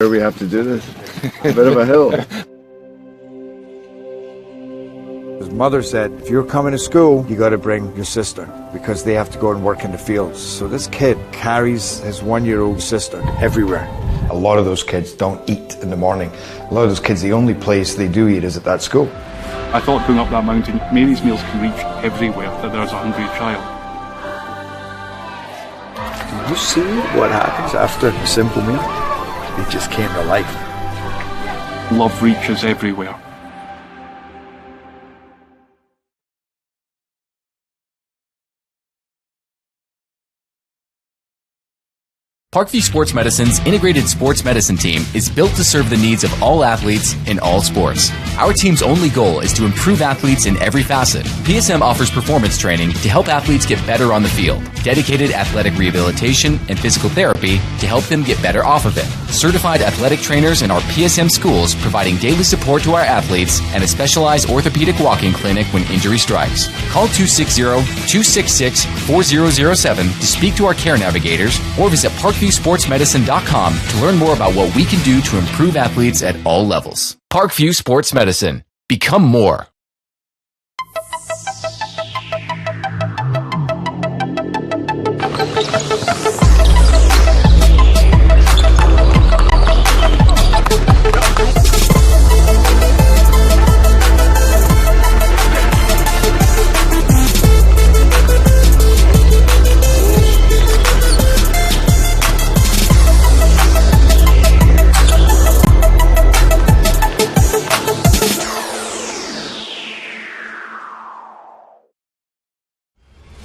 We have to do this. A bit of a hill. His mother said, if you're coming to school, you got to bring your sister because they have to go and work in the fields. So this kid carries his 1-year-old sister everywhere. A lot of those kids don't eat in the morning. A lot of those kids, the only place they do eat is at that school. I thought going up that mountain, Mary's meals can reach everywhere that there's a hungry child. Do you see what happens after a simple meal? It just came to life. Love reaches everywhere. Parkview Sports Medicine's integrated sports medicine team is built to serve the needs of all athletes in all sports. Our team's only goal is to improve athletes in every facet. PSM offers performance training to help athletes get better on the field, dedicated athletic rehabilitation and physical therapy to help them get better off of it, certified athletic trainers in our PSM schools providing daily support to our athletes, and a specialized orthopedic walking clinic when injury strikes. Call 260-266-4007 to speak to our care navigators or visit ParkviewSportsMedicine.com to learn more about what we can do to improve athletes at all levels. Parkview Sports Medicine. Become more.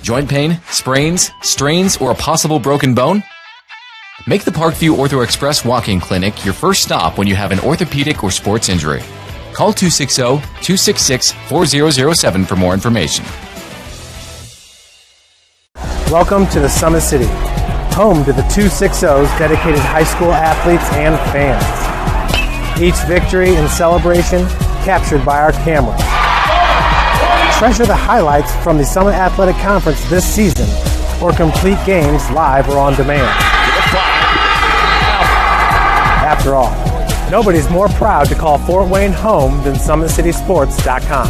Joint pain, sprains, strains, or a possible broken bone? Make the Parkview Ortho Express Walk-In Clinic your first stop when you have an orthopedic or sports injury. Call 260-266-4007 for more information. Welcome to the Summit City, home to the 260's dedicated high school athletes and fans. Each victory and celebration captured by our cameras. Treasure the highlights from the Summit Athletic Conference this season, or complete games live or on demand. After all, nobody's more proud to call Fort Wayne home than SummitCitySports.com.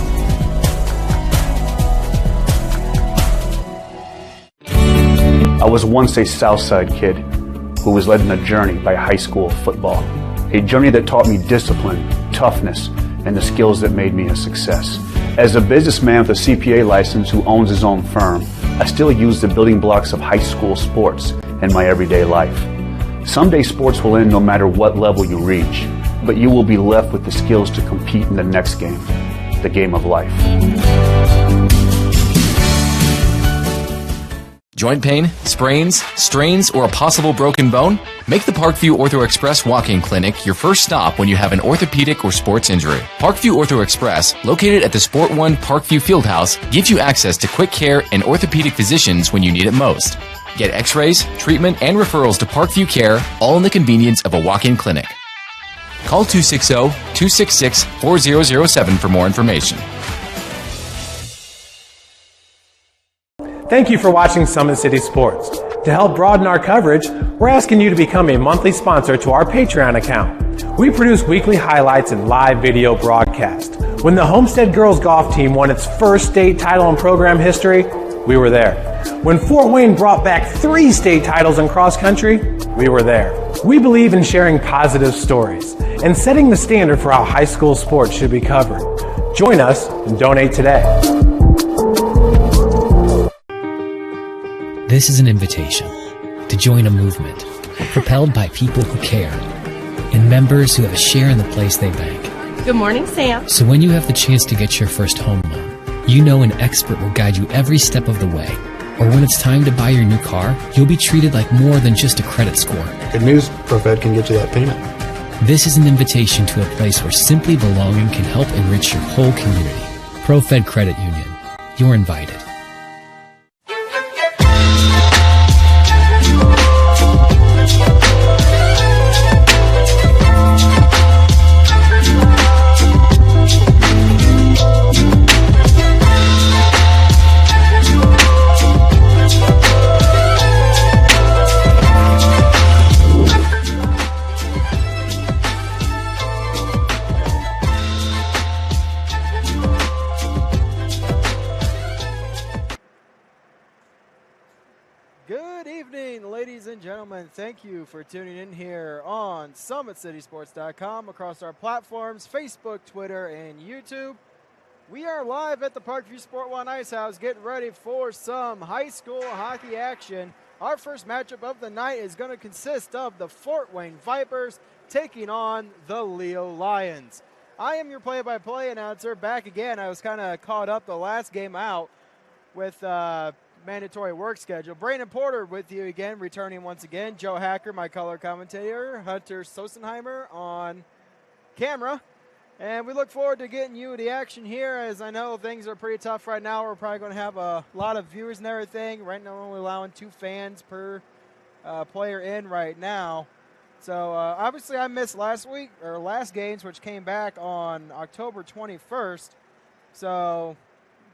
I was once a Southside kid who was led on a journey by high school football. A journey that taught me discipline, toughness, and the skills that made me a success. As a businessman with a CPA license who owns his own firm, I still use the building blocks of high school sports in my everyday life. Someday sports will end no matter what level you reach, but you will be left with the skills to compete in the next game, the game of life. Joint pain, sprains, strains, or a possible broken bone? Make the Parkview Ortho Express Walk-In Clinic your first stop when you have an orthopedic or sports injury. Parkview Ortho Express, located at the Sport One Parkview Fieldhouse, gives you access to quick care and orthopedic physicians when you need it most. Get x-rays, treatment, and referrals to Parkview Care, all in the convenience of a walk-in clinic. Call 260-266-4007 for more information. Thank you for watching Summit City Sports. To help broaden our coverage, we're asking you to become a monthly sponsor to our Patreon account. We produce weekly highlights and live video broadcast. When the Homestead Girls Golf Team won its first state title in program history, we were there. When Fort Wayne brought back 3 state titles in cross country, we were there. We believe in sharing positive stories and setting the standard for how high school sports should be covered. Join us and donate today. This is an invitation to join a movement propelled by people who care and members who have a share in the place they bank. Good morning, Sam. So when you have the chance to get your first home loan, you know an expert will guide you every step of the way. Or when it's time to buy your new car, you'll be treated like more than just a credit score. Good news, ProFed can get you that payment. This is an invitation to a place where simply belonging can help enrich your whole community. ProFed Credit Union. You're invited. gentlemen, thank you for tuning in here on SummitCitySports.com across our platforms, Facebook, Twitter, and YouTube. We are live at the Parkview Sport One Ice House getting ready for some high school hockey action. Our first matchup of the night is going to consist of the Fort Wayne Vipers taking on the Leo Lions. I am your play-by-play announcer, back again. I was kind of caught up the last game out with mandatory work schedule. Brandon Porter with you again, returning once again. Joe Hacker, my color commentator. Hunter Sosenheimer on camera. And we look forward to getting you the action here, as I know things are pretty tough right now. We're probably going to have a lot of viewers and everything. Right now, we're only allowing 2 fans per player in right now. So, obviously, I missed last games, which came back on October 21st. So,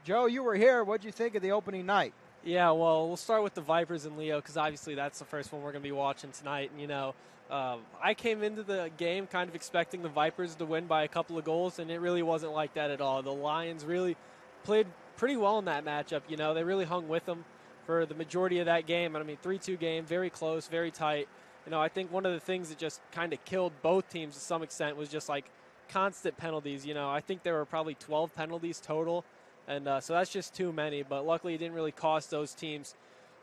Joe, you were here. What did you think of the opening night? Yeah, well, we'll start with the Vipers and Leo because obviously that's the first one we're going to be watching tonight. And, I came into the game kind of expecting the Vipers to win by a couple of goals, and it really wasn't like that at all. The Lions really played pretty well in that matchup. They really hung with them for the majority of that game. 3-2 game, very close, very tight. I think one of the things that just kind of killed both teams to some extent was just like constant penalties. I think there were probably 12 penalties total. And so that's just too many, but luckily it didn't really cost those teams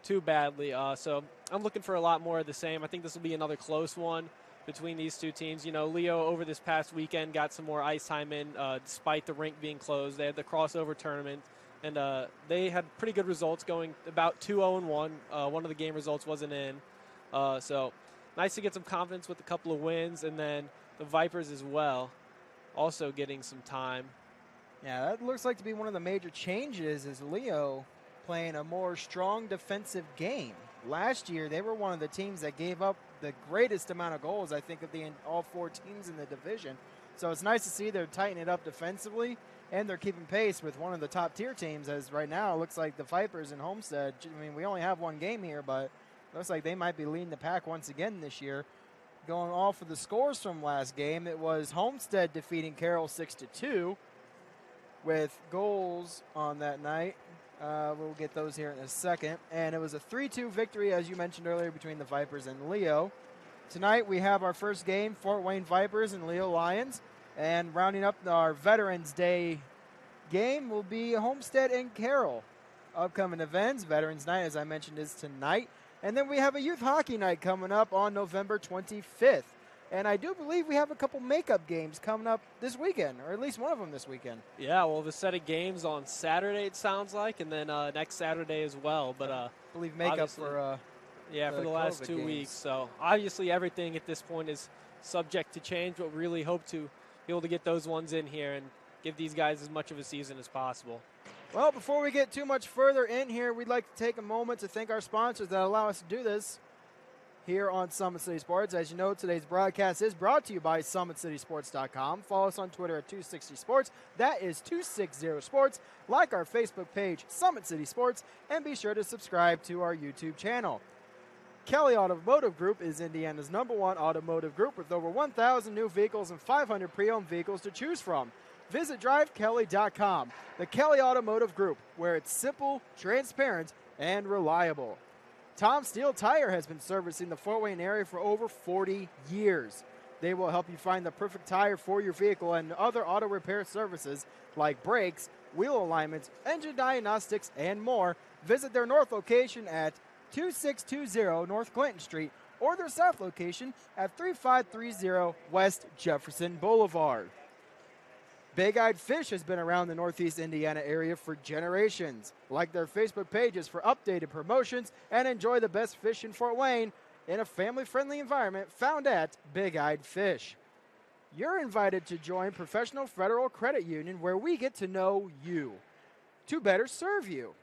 too badly. So I'm looking for a lot more of the same. I think this will be another close one between these two teams. Leo over this past weekend got some more ice time in despite the rink being closed. They had the crossover tournament, and they had pretty good results going about 2-0-1. One of the game results wasn't in. So nice to get some confidence with a couple of wins, and then the Vipers as well also getting some time. Yeah, that looks like to be one of the major changes is Leo playing a more strong defensive game. Last year, they were one of the teams that gave up the greatest amount of goals, I think, of all 4 teams in the division. So it's nice to see they're tightening it up defensively, and they're keeping pace with one of the top-tier teams, as right now it looks like the Vipers and Homestead. We only have 1 game here, but it looks like they might be leading the pack once again this year. Going off of the scores from last game, it was Homestead defeating Carroll 6-2. With goals on that night. We'll get those here in a second. And it was a 3-2 victory, as you mentioned earlier, between the Vipers and Leo. Tonight we have our first game, Fort Wayne Vipers and Leo Lions. And rounding up our Veterans Day game will be Homestead and Carroll. Upcoming events, Veterans Night, as I mentioned, is tonight. And then we have a youth hockey night coming up on November 25th. And I do believe we have a couple makeup games coming up this weekend, or at least one of them this weekend. Yeah, well, the set of games on Saturday, it sounds like, and then next Saturday as well. But I believe makeup for the last 2 games. weeks. So obviously everything at this point is subject to change, but we really hope to be able to get those ones in here and give these guys as much of a season as possible. Well, before we get too much further in here, we'd like to take a moment to thank our sponsors that allow us to do this here on Summit City Sports. As you know, today's broadcast is brought to you by SummitCitySports.com. Follow us on Twitter at 260 Sports. That is 260 Sports. Like our Facebook page, Summit City Sports, and be sure to subscribe to our YouTube channel. Kelly Automotive Group is Indiana's #1 automotive group with over 1,000 new vehicles and 500 pre-owned vehicles to choose from. Visit DriveKelly.com. The Kelly Automotive Group, where it's simple, transparent, and reliable. Tom Steel Tire has been servicing the Fort Wayne area for over 40 years. They will help you find the perfect tire for your vehicle and other auto repair services like brakes, wheel alignments, engine diagnostics, and more. Visit their north location at 2620 North Clinton Street or their south location at 3530 West Jefferson Boulevard. Big Eyed Fish has been around the Northeast Indiana area for generations. Like their Facebook pages for updated promotions and enjoy the best fish in Fort Wayne in a family-friendly environment found at Big Eyed Fish. You're invited to join Professional Federal Credit Union, where we get to know you to better serve you.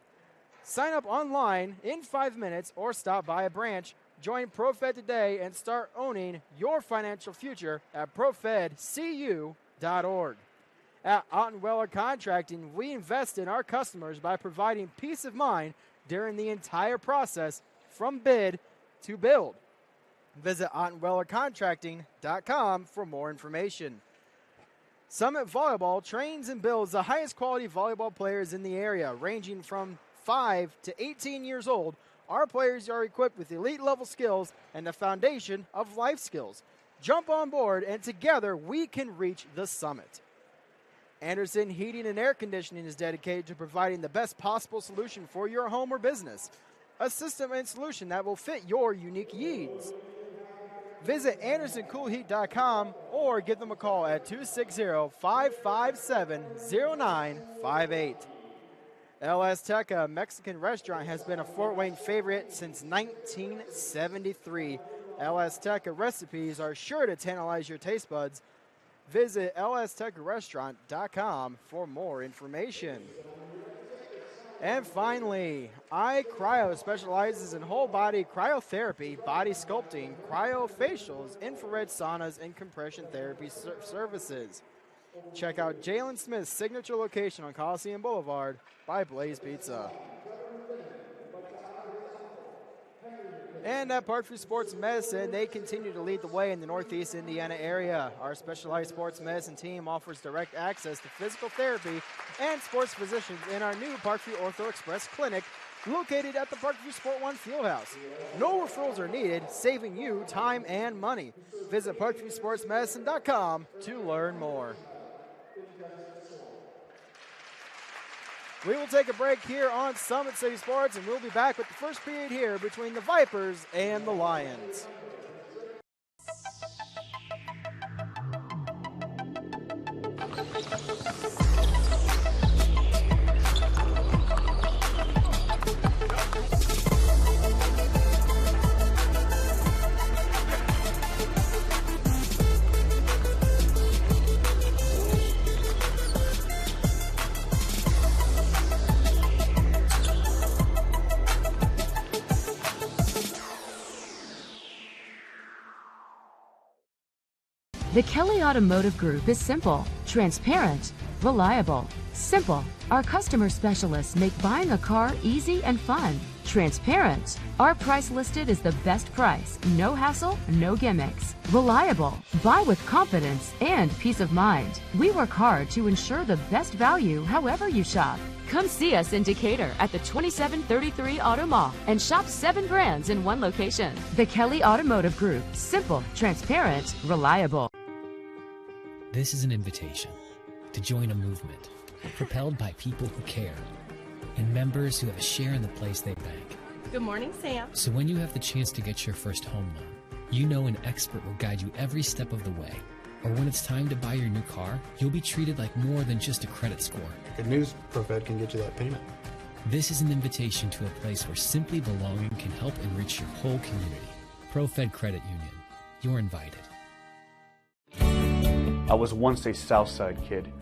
Sign up online in 5 minutes or stop by a branch. Join ProFed today and start owning your financial future at profedcu.org. At Ottenweller Contracting, we invest in our customers by providing peace of mind during the entire process from bid to build. Visit OttenwellerContracting.com for more information. Summit Volleyball trains and builds the highest quality volleyball players in the area, ranging from 5 to 18 years old, Our players are equipped with elite level skills and the foundation of life skills. Jump on board and together we can reach the summit. Anderson Heating and Air Conditioning is dedicated to providing the best possible solution for your home or business. A system and solution that will fit your unique needs. Visit AndersonCoolHeat.com or give them a call at 260-557-0958. El Azteca Mexican restaurant has been a Fort Wayne favorite since 1973. El Azteca recipes are sure to tantalize your taste buds. Visit elaztecarestaurant.com for more information. And finally, iCryo specializes in whole-body cryotherapy, body sculpting, cryofacials, infrared saunas, and compression therapy services. Check out Jalen Smith's signature location on Coliseum Boulevard by Blaze Pizza. And at Parkview Sports Medicine, they continue to lead the way in the Northeast Indiana area. Our specialized sports medicine team offers direct access to physical therapy and sports physicians in our new Parkview Ortho Express Clinic, located at the Parkview Sport One Fieldhouse. No referrals are needed, saving you time and money. Visit ParkviewSportsMedicine.com to learn more. We will take a break here on Summit City Sports, and we'll be back with the first period here between the Vipers and the Lions. The Kelly Automotive Group is simple, transparent, reliable. Simple. Our customer specialists make buying a car easy and fun. Transparent. Our price listed is the best price. No hassle, no gimmicks. Reliable. Buy with confidence and peace of mind. We work hard to ensure the best value however you shop. Come see us in Decatur at the 2733 Auto Mall and shop 7 brands in one location. The Kelly Automotive Group. Simple, transparent, reliable. This is an invitation to join a movement propelled by people who care and members who have a share in the place they bank. Good morning, Sam. So when you have the chance to get your first home loan, you know an expert will guide you every step of the way. Or when it's time to buy your new car, you'll be treated like more than just a credit score. Good news, ProFed can get you that payment. This is an invitation to a place where simply belonging can help enrich your whole community. ProFed Credit Union. You're invited. I was once a Southside kid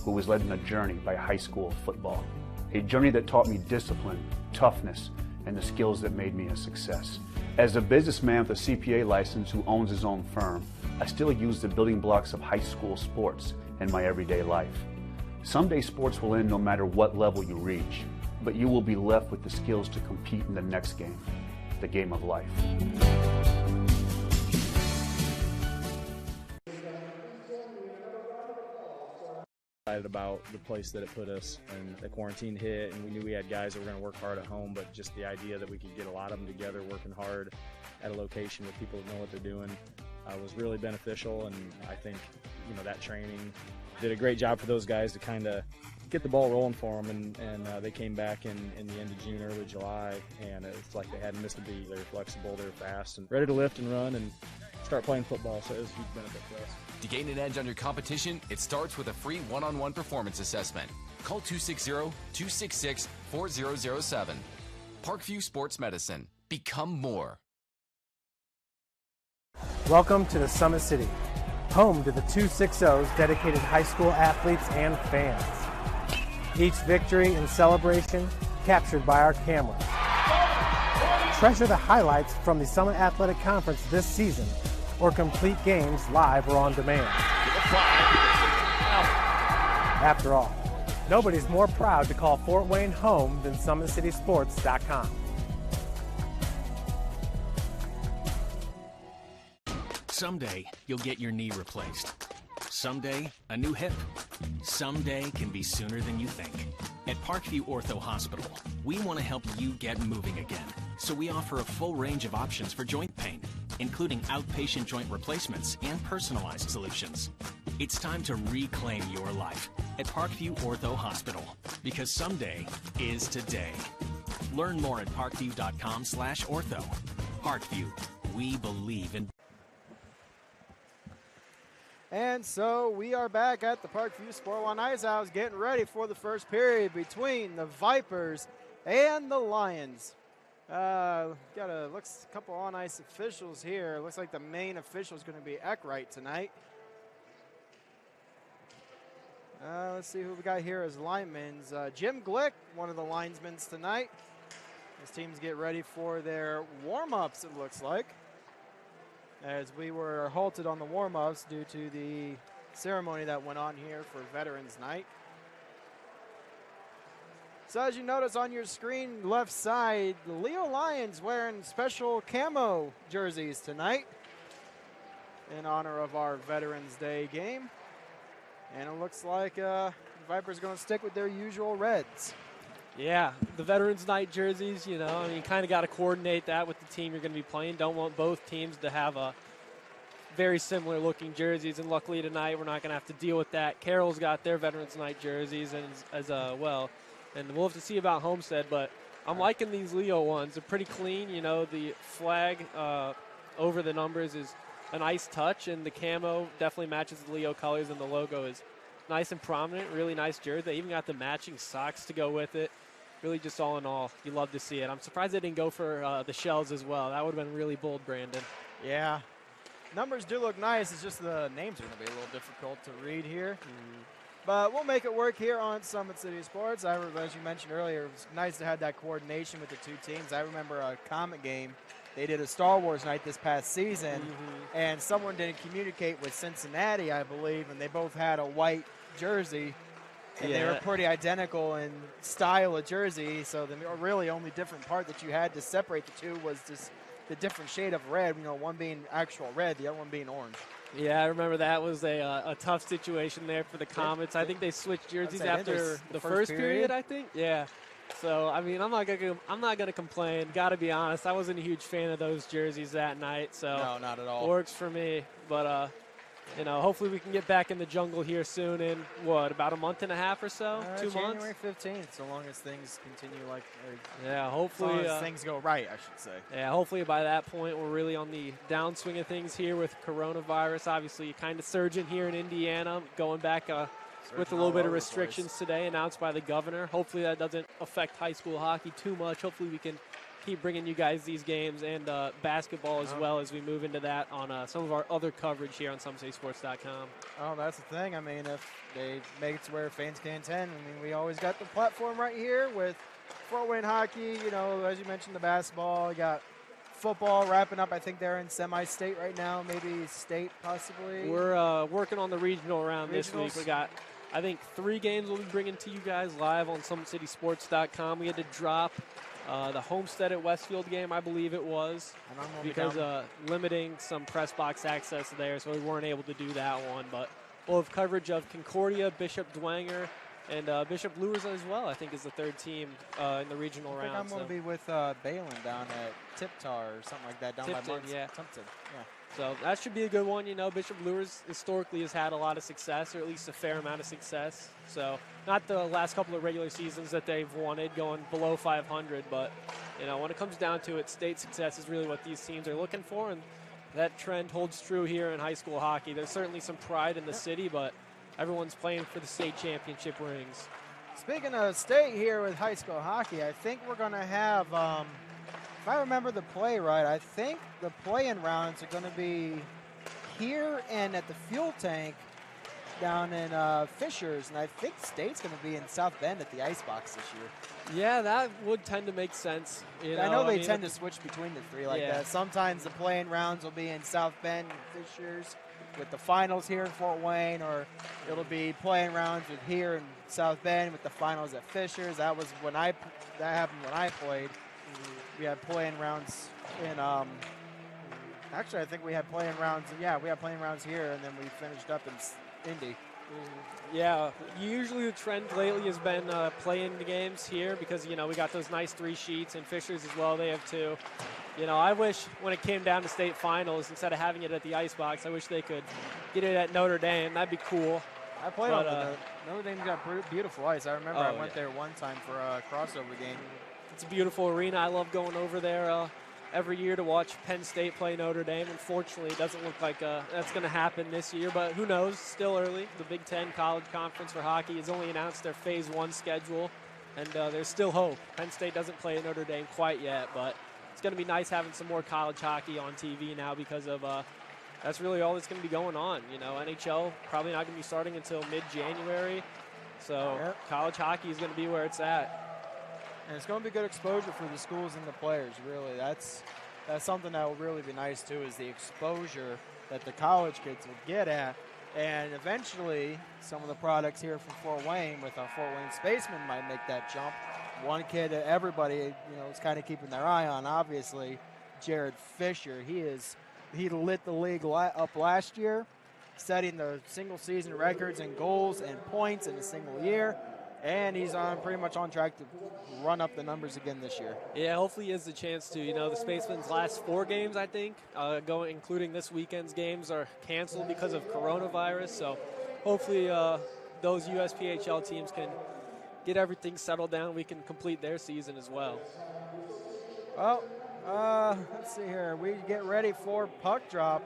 who was led on a journey by high school football. A journey that taught me discipline, toughness, and the skills that made me a success. As a businessman with a CPA license who owns his own firm, I still use the building blocks of high school sports in my everyday life. Someday sports will end no matter what level you reach, but you will be left with the skills to compete in the next game, the game of life. Excited about the place that it put us, and the quarantine hit, and we knew we had guys that were going to work hard at home, but just the idea that we could get a lot of them together working hard at a location with people that know what they're doing was really beneficial. And I think, you know, that training did a great job for those guys to kind of get the ball rolling for them, and they came back in the end of June, early July, and it's like they hadn't missed a beat. They were flexible, they were fast, and ready to lift and run and start playing football, so it was a huge benefit for us. To gain an edge on your competition, it starts with a free one-on-one performance assessment. Call 260-266-4007. Parkview Sports Medicine. Become more. Welcome to the Summit City, home to the 260's dedicated high school athletes and fans. Each victory and celebration captured by our cameras. Treasure the highlights from the Summit Athletic Conference this season, or complete games live or on demand. After all, nobody's more proud to call Fort Wayne home than SummitCitySports.com. Someday, you'll get your knee replaced. Someday, a new hip. Someday can be sooner than you think. At Parkview Ortho Hospital, we want to help you get moving again, So we offer a full range of options for joint pain, including outpatient joint replacements and personalized solutions. It's time to reclaim your life at Parkview Ortho Hospital, because someday is today. Learn more at parkview.com/ortho. Parkview, we believe in. And so we are back at the Parkview Sport One Ice House getting ready for the first period between the Vipers and the Lions. Got a couple on ice officials here. Looks like the main official is going to be Eckwright tonight. Let's see who we got here as linemen. Jim Glick, one of the linesmen tonight. His teams get ready for their warm-ups, it looks like, as we were halted on the warm-ups due to the ceremony that went on here for Veterans Night. So as you notice on your screen left side, the Leo Lions wearing special camo jerseys tonight in honor of our Veterans Day game. And it looks like the Vipers going to stick with their usual reds. Yeah, the Veterans Night jerseys, you kind of got to coordinate that with the team you're going to be playing. Don't want both teams to have a very similar looking jerseys, and luckily tonight we're not going to have to deal with that. Carroll's got their Veterans Night jerseys as well, and we'll have to see about Homestead, but I'm liking these Leo ones. They're pretty clean. The flag over the numbers is a nice touch, and the camo definitely matches the Leo colors, and the logo is nice and prominent. Really nice jersey. They even got the matching socks to go with it. Really, just all in all, you love to see it. I'm surprised they didn't go for the shells as well. That would have been really bold, Brandon. Yeah. Numbers do look nice. It's just the names are going to be a little difficult to read here. But we'll make it work here on Summit City Sports. As you mentioned earlier, it was nice to have that coordination with the two teams. I remember a Comet game. They did a Star Wars night this past season, and someone didn't communicate with Cincinnati, I believe, and they both had a white jersey. And they were pretty identical in style of jersey, so the really only different part that you had to separate the two was just the different shade of red, one being actual red, the other one being orange. Yeah, I remember that was a tough situation there for the Comets. I think they switched jerseys after the first period, I think. Yeah. So, I'm not gonna complain. Got to be honest, I wasn't a huge fan of those jerseys that night. So no, not at all. Works for me, but hopefully we can get back in the jungle here soon in, about a month and a half or so? 2 months? January 15th, so long as things continue hopefully. As long as things go right, I should say. Yeah, hopefully by that point we're really on the downswing of things here with coronavirus. Obviously, kind of surging here in Indiana, going back with a little bit of restrictions today announced by the governor. Hopefully that doesn't affect high school hockey too much. Hopefully we can keep bringing you guys these games and basketball as well as we move into that on some of our other coverage here on SummitCitySports.com. Oh, that's the thing. If they make it to where fans can attend, we always got the platform right here with Fort Wayne hockey, as you mentioned, the basketball. You got football wrapping up. I think they're in semi-state right now, maybe state possibly. We're working on the regional round this week. We got, I think, 3 games we'll be bringing to you guys live on SummitCitySports.com. We had to drop the Homestead at Westfield game, I believe it was, because limiting some press box access there, so we weren't able to do that one. But we'll have coverage of Concordia, Bishop Dwenger, and Bishop Lures as well, I think, is the third team in the regional round. I'm going to be with Balin down at Tiptar or something like that, down by Tipton. Yeah. So that should be a good one. Bishop Lures historically has had a lot of success, or at least a fair amount of success. So not the last couple of regular seasons that they've wanted, going below 500, but when it comes down to it, state success is really what these teams are looking for, and that trend holds true here in high school hockey. There's certainly some pride in the city, but everyone's playing for the state championship rings. Speaking of state here with high school hockey, I think we're going to have, if I remember the play right, I think the play-in rounds are going to be here and at the fuel tank down in Fishers, and I think state's going to be in South Bend at the Icebox this year. Yeah, that would tend to make sense. I know they tend to switch between the three like that. Sometimes the play-in rounds will be in South Bend and Fishers with the finals here in Fort Wayne, or it'll be play-in rounds with here in South Bend with the finals at Fishers. That happened when I played. We had play-in rounds in actually I think we had play-in rounds. Yeah, we had play-in rounds here, and then we finished up in Indy. Yeah, usually the trend lately has been playing the games here because, we got those nice 3 sheets, and Fishers as well, they have 2. I wish when it came down to state finals, instead of having it at the Icebox, I wish they could get it at Notre Dame. That'd be cool. I played on the Notre Dame's got beautiful ice. I remember I went there one time for a crossover game. It's a beautiful arena. I love going over there every year to watch Penn State play Notre Dame. Unfortunately, it doesn't look like that's going to happen this year, but who knows? Still early. The Big Ten College Conference for hockey has only announced their Phase 1 schedule, and there's still hope. Penn State doesn't play Notre Dame quite yet, but it's going to be nice having some more college hockey on TV now because of that's really all that's going to be going on. NHL probably not going to be starting until mid-January, so college hockey is going to be where it's at. And it's going to be good exposure for the schools and the players, really. That's something that will really be nice, too, is the exposure that the college kids will get at. And eventually, some of the products here from Fort Wayne with our Fort Wayne Spacemen might make that jump. One kid that everybody, is kind of keeping their eye on, obviously, Jared Fisher. He lit the league up last year, setting the single-season records in goals and points in a single year. And he's pretty much on track to run up the numbers again this year. Yeah, hopefully he has the chance to. The Spacemen's last 4 games, I think, including this weekend's games, are canceled because of coronavirus. So hopefully those USPHL teams can get everything settled down. We can complete their season as well. Well, let's see here. We get ready for puck drop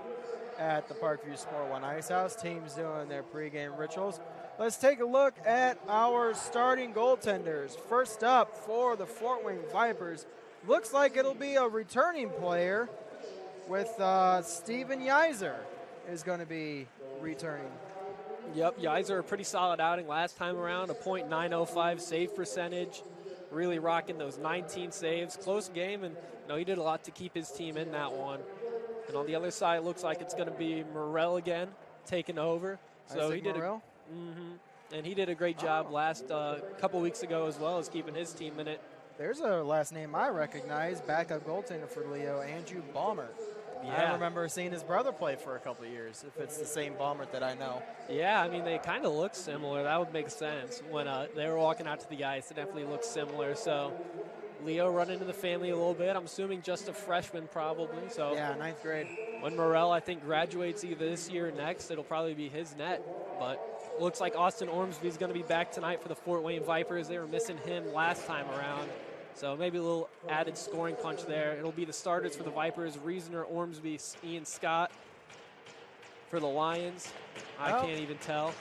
at the Parkview Sport 1 Ice House. Teams doing their pregame rituals. Let's take a look at our starting goaltenders. First up for the Fort Wayne Vipers, looks like it'll be a returning player with Steven Yeiser is going to be returning. Yep, Yeiser, a pretty solid outing last time around, a .905 save percentage, really rocking those 19 saves. Close game, and he did a lot to keep his team in that one. And on the other side, it looks like it's going to be Morrell again, taking over. So he did Morrell? And he did a great job last couple weeks ago as well as keeping his team in it. There's a last name I recognize, backup goaltender for Leo, Andrew Balmer. Yeah. I remember seeing his brother play for a couple of years, if it's the same Balmer that I know. Yeah, I mean, they kind of look similar. That would make sense. When they were walking out to the ice, it definitely looked similar. So Leo run into the family a little bit. I'm assuming just a freshman probably. So yeah, 9th grade. When Morrell, I think, graduates either this year or next, it'll probably be his net. But looks like Austin Ormsby's going to be back tonight for the Fort Wayne Vipers. They were missing him last time around. So maybe a little added scoring punch there. It'll be the starters for the Vipers, Reasoner, Ormsby, Ian Scott. For the Lions, I can't even tell.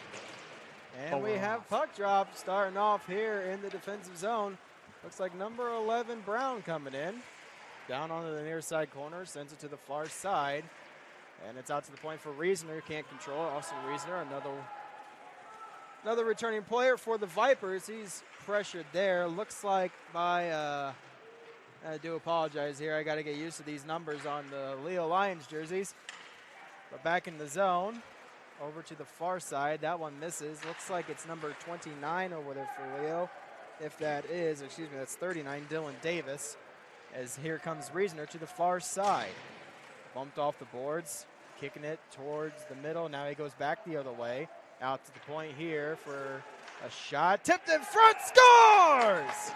And we have puck drop starting off here in the defensive zone. Looks like number 11, Brown, coming in. Down onto the near side corner, sends it to the far side. And it's out to the point for Reasoner, can't control it. Austin Reasoner, another returning player for the Vipers. He's pressured there. Looks like by, I do apologize here. I got to get used to these numbers on the Leo Lions jerseys. But back in the zone, over to the far side. That one misses. Looks like it's number 29 over there for Leo. If that is, excuse me, that's 39, Dylan Davis. As here comes Reasoner to the far side. Bumped off the boards, kicking it towards the middle. Now he goes back the other way. Out to the point here for a shot. Tipped in front, scores!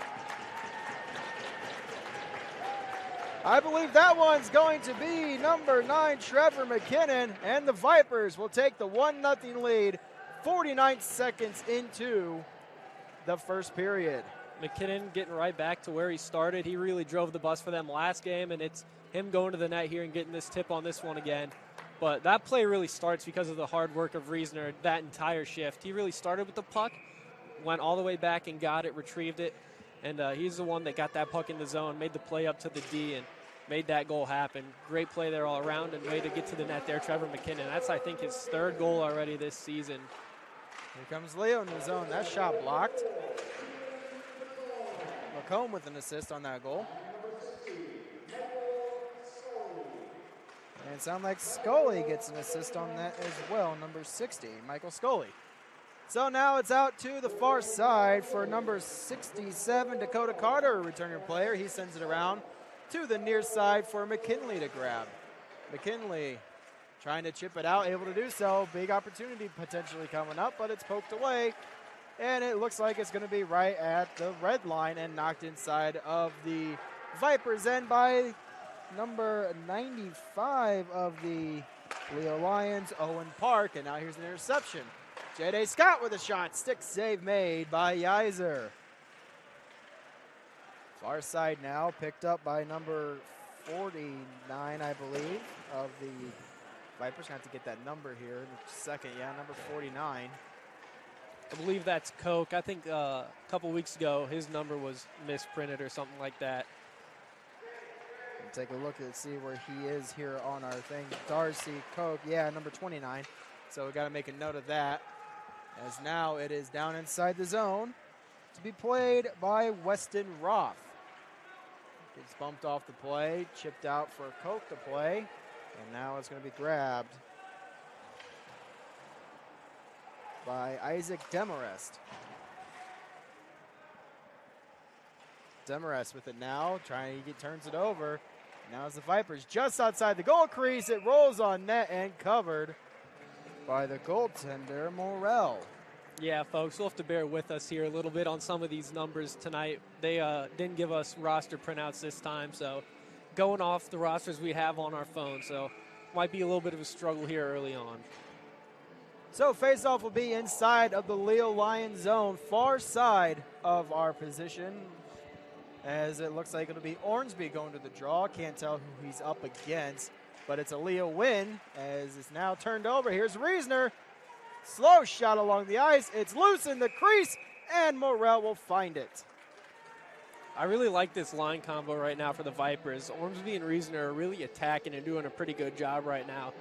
I believe that one's going to be number 9, Trevor McKinnon, and the Vipers will take the 1-0 lead 49 seconds into the first period. McKinnon getting right back to where he started. He really drove the bus for them last game, and it's him going to the net here and getting this tip on this one again. But that play really starts because of the hard work of Reasoner that entire shift. He really started with the puck, went all the way back and got it, retrieved it, and he's the one that got that puck in the zone, made the play up to the D, and made that goal happen. Great play there all around, and way to get to the net there, Trevor McKinnon. That's, I think, his 3rd goal already this season. Here comes Leo in the zone. That shot blocked. McComb with an assist on that goal. And it sounds like Scully gets an assist on that as well, number 60, Michael Scully. So now it's out to the far side for number 67, Dakota Carter, a returning player. He sends it around to the near side for McKinley to grab. McKinley trying to chip it out, able to do so. Big opportunity potentially coming up, but it's poked away. And it looks like it's going to be right at the red line and knocked inside of the Vipers end by number 95 of the Leo Lions, Owen Park. And now here's an interception. J.D. Scott with a shot. Stick save made by Yeiser. Far side now, picked up by number 49, I believe, of the Vipers. Going to have to get that number here in a second. Yeah, number 49. I believe that's Coke. I think a couple weeks ago his number was misprinted or something like that. We'll take a look and see where he is here on our thing. Darcy Coke, yeah, number 29. So we got to make a note of that. As now it is down inside the zone to be played by Weston Roth. Gets bumped off the play, chipped out for Coke to play, and now it's going to be grabbed by Isaac Demarest. Demarest with it now, turns it over. Now it's the Vipers just outside the goal crease. It rolls on net and covered by the goaltender, Morel. Yeah, folks, we'll have to bear with us here a little bit on some of these numbers tonight. They didn't give us roster printouts this time, so going off the rosters we have on our phone, so might be a little bit of a struggle here early on. So faceoff will be inside of the Leo Lions zone, far side of our position, as it looks like it'll be Ormsby going to the draw. Can't tell who he's up against, but it's a Leo win, as it's now turned over. Here's Reisner. Slow shot along the ice. It's loose in the crease, and Morel will find it. I really like this line combo right now for the Vipers. Ormsby and Reisner are really attacking and doing a pretty good job right now.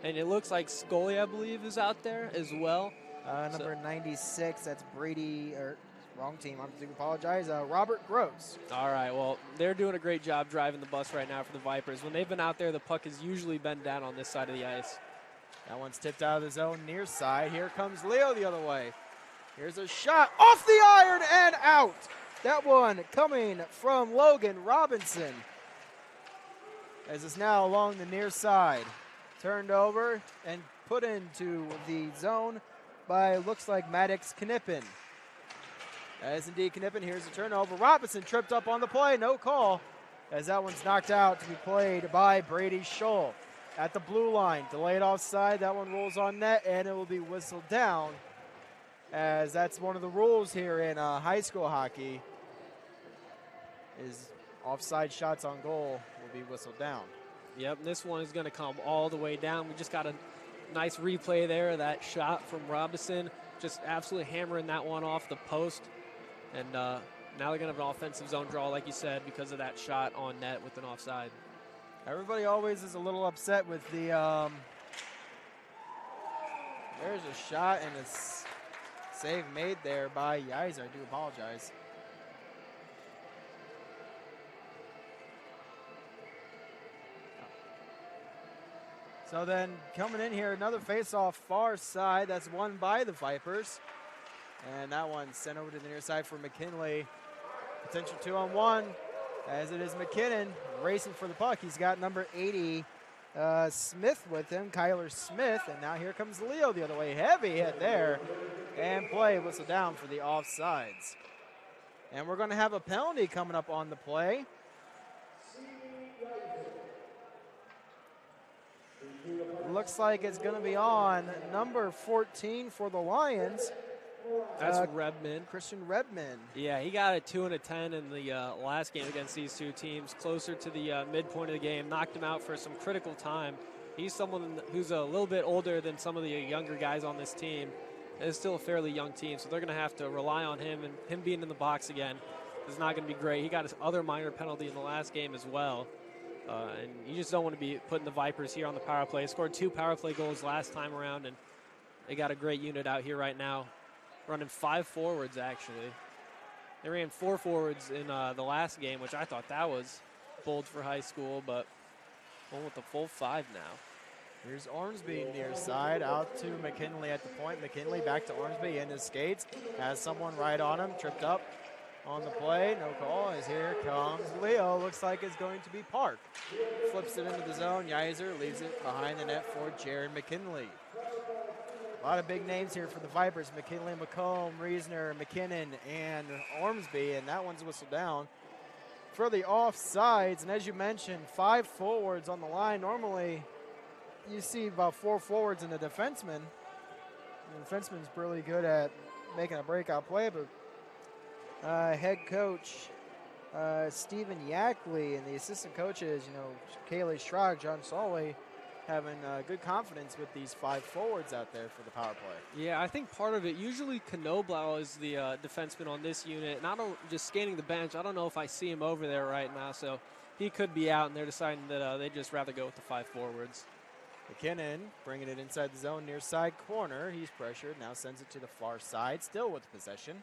And it looks like Scully, I believe, is out there as well. Number 96, that's Brady, or wrong team, I do apologize, Robert Gross. All right, well, they're doing a great job driving the bus right now for the Vipers. When they've been out there, the puck has usually been down on this side of the ice. That one's tipped out of the zone near side. Here comes Leo the other way. Here's a shot off the iron and out. That one coming from Logan Robinson, as it's now along the near side. Turned over and put into the zone by, looks like, Maddox Knippen. That is indeed Knippen. Here's the turnover. Robinson tripped up on the play. No call, as that one's knocked out to be played by Brady Scholl. At the blue line, delayed offside. That one rolls on net, and it will be whistled down, as that's one of the rules here in high school hockey, is offside shots on goal will be whistled down. Yep, this one is going to come all the way down. We just got a nice replay there of that shot from Robinson, just absolutely hammering that one off the post. And now they're going to have an offensive zone draw, like you said, because of that shot on net with an offside. Everybody always is a little upset with the, there's a shot and a save made there by Yeiser. I do apologize. So then coming in here, another face-off far side. That's won by the Vipers. And that one sent over to the near side for McKinley. Potential 2-on-1, as it is McKinnon racing for the puck. He's got number 80, Smith with him, Kyler Smith. And now here comes Leo the other way. Heavy hit there. And play whistle down for the offsides. And we're going to have a penalty coming up on the play. Looks like it's going to be on number 14 for the Lions. That's Redmond. Christian Redmond. Yeah, he got a 2 and a 10 in the last game against these two teams, closer to the midpoint of the game, knocked him out for some critical time. He's someone who's a little bit older than some of the younger guys on this team. It's still a fairly young team, so they're going to have to rely on him, and him being in the box again is not going to be great. He got his other minor penalty in the last game as well. And you just don't want to be putting the Vipers here on the power play. Scored 2 power play goals last time around, and they got a great unit out here right now. Running 5 forwards, actually. They ran 4 forwards in the last game, which I thought that was bold for high school, but going with the full 5 now. Here's Ormsby near side, out to McKinley at the point. McKinley back to Ormsby in his skates. Has someone right on him, tripped up on the play. No call, as here comes Leo. Looks like it's going to be Park. Flips it into the zone. Yiser leaves it behind the net for Jared McKinley. A lot of big names here for the Vipers. McKinley, McComb, Reisner, McKinnon, and Ormsby, and that one's whistled down for the offsides. And as you mentioned, 5 forwards on the line. Normally, you see about 4 forwards in a defenseman. The defenseman's really good at making a breakout play, but head coach Stephen Yackley and the assistant coaches, Kaylee Schrag, John Solway, having good confidence with these 5 forwards out there for the power play. Yeah, I think part of it, usually Knoblau is the defenseman on this unit, and I don't, just scanning the bench, I don't know if I see him over there right now, so he could be out, and they're deciding that they'd just rather go with the 5 forwards. McKinnon bringing it inside the zone near side corner. He's pressured, now sends it to the far side, still with possession.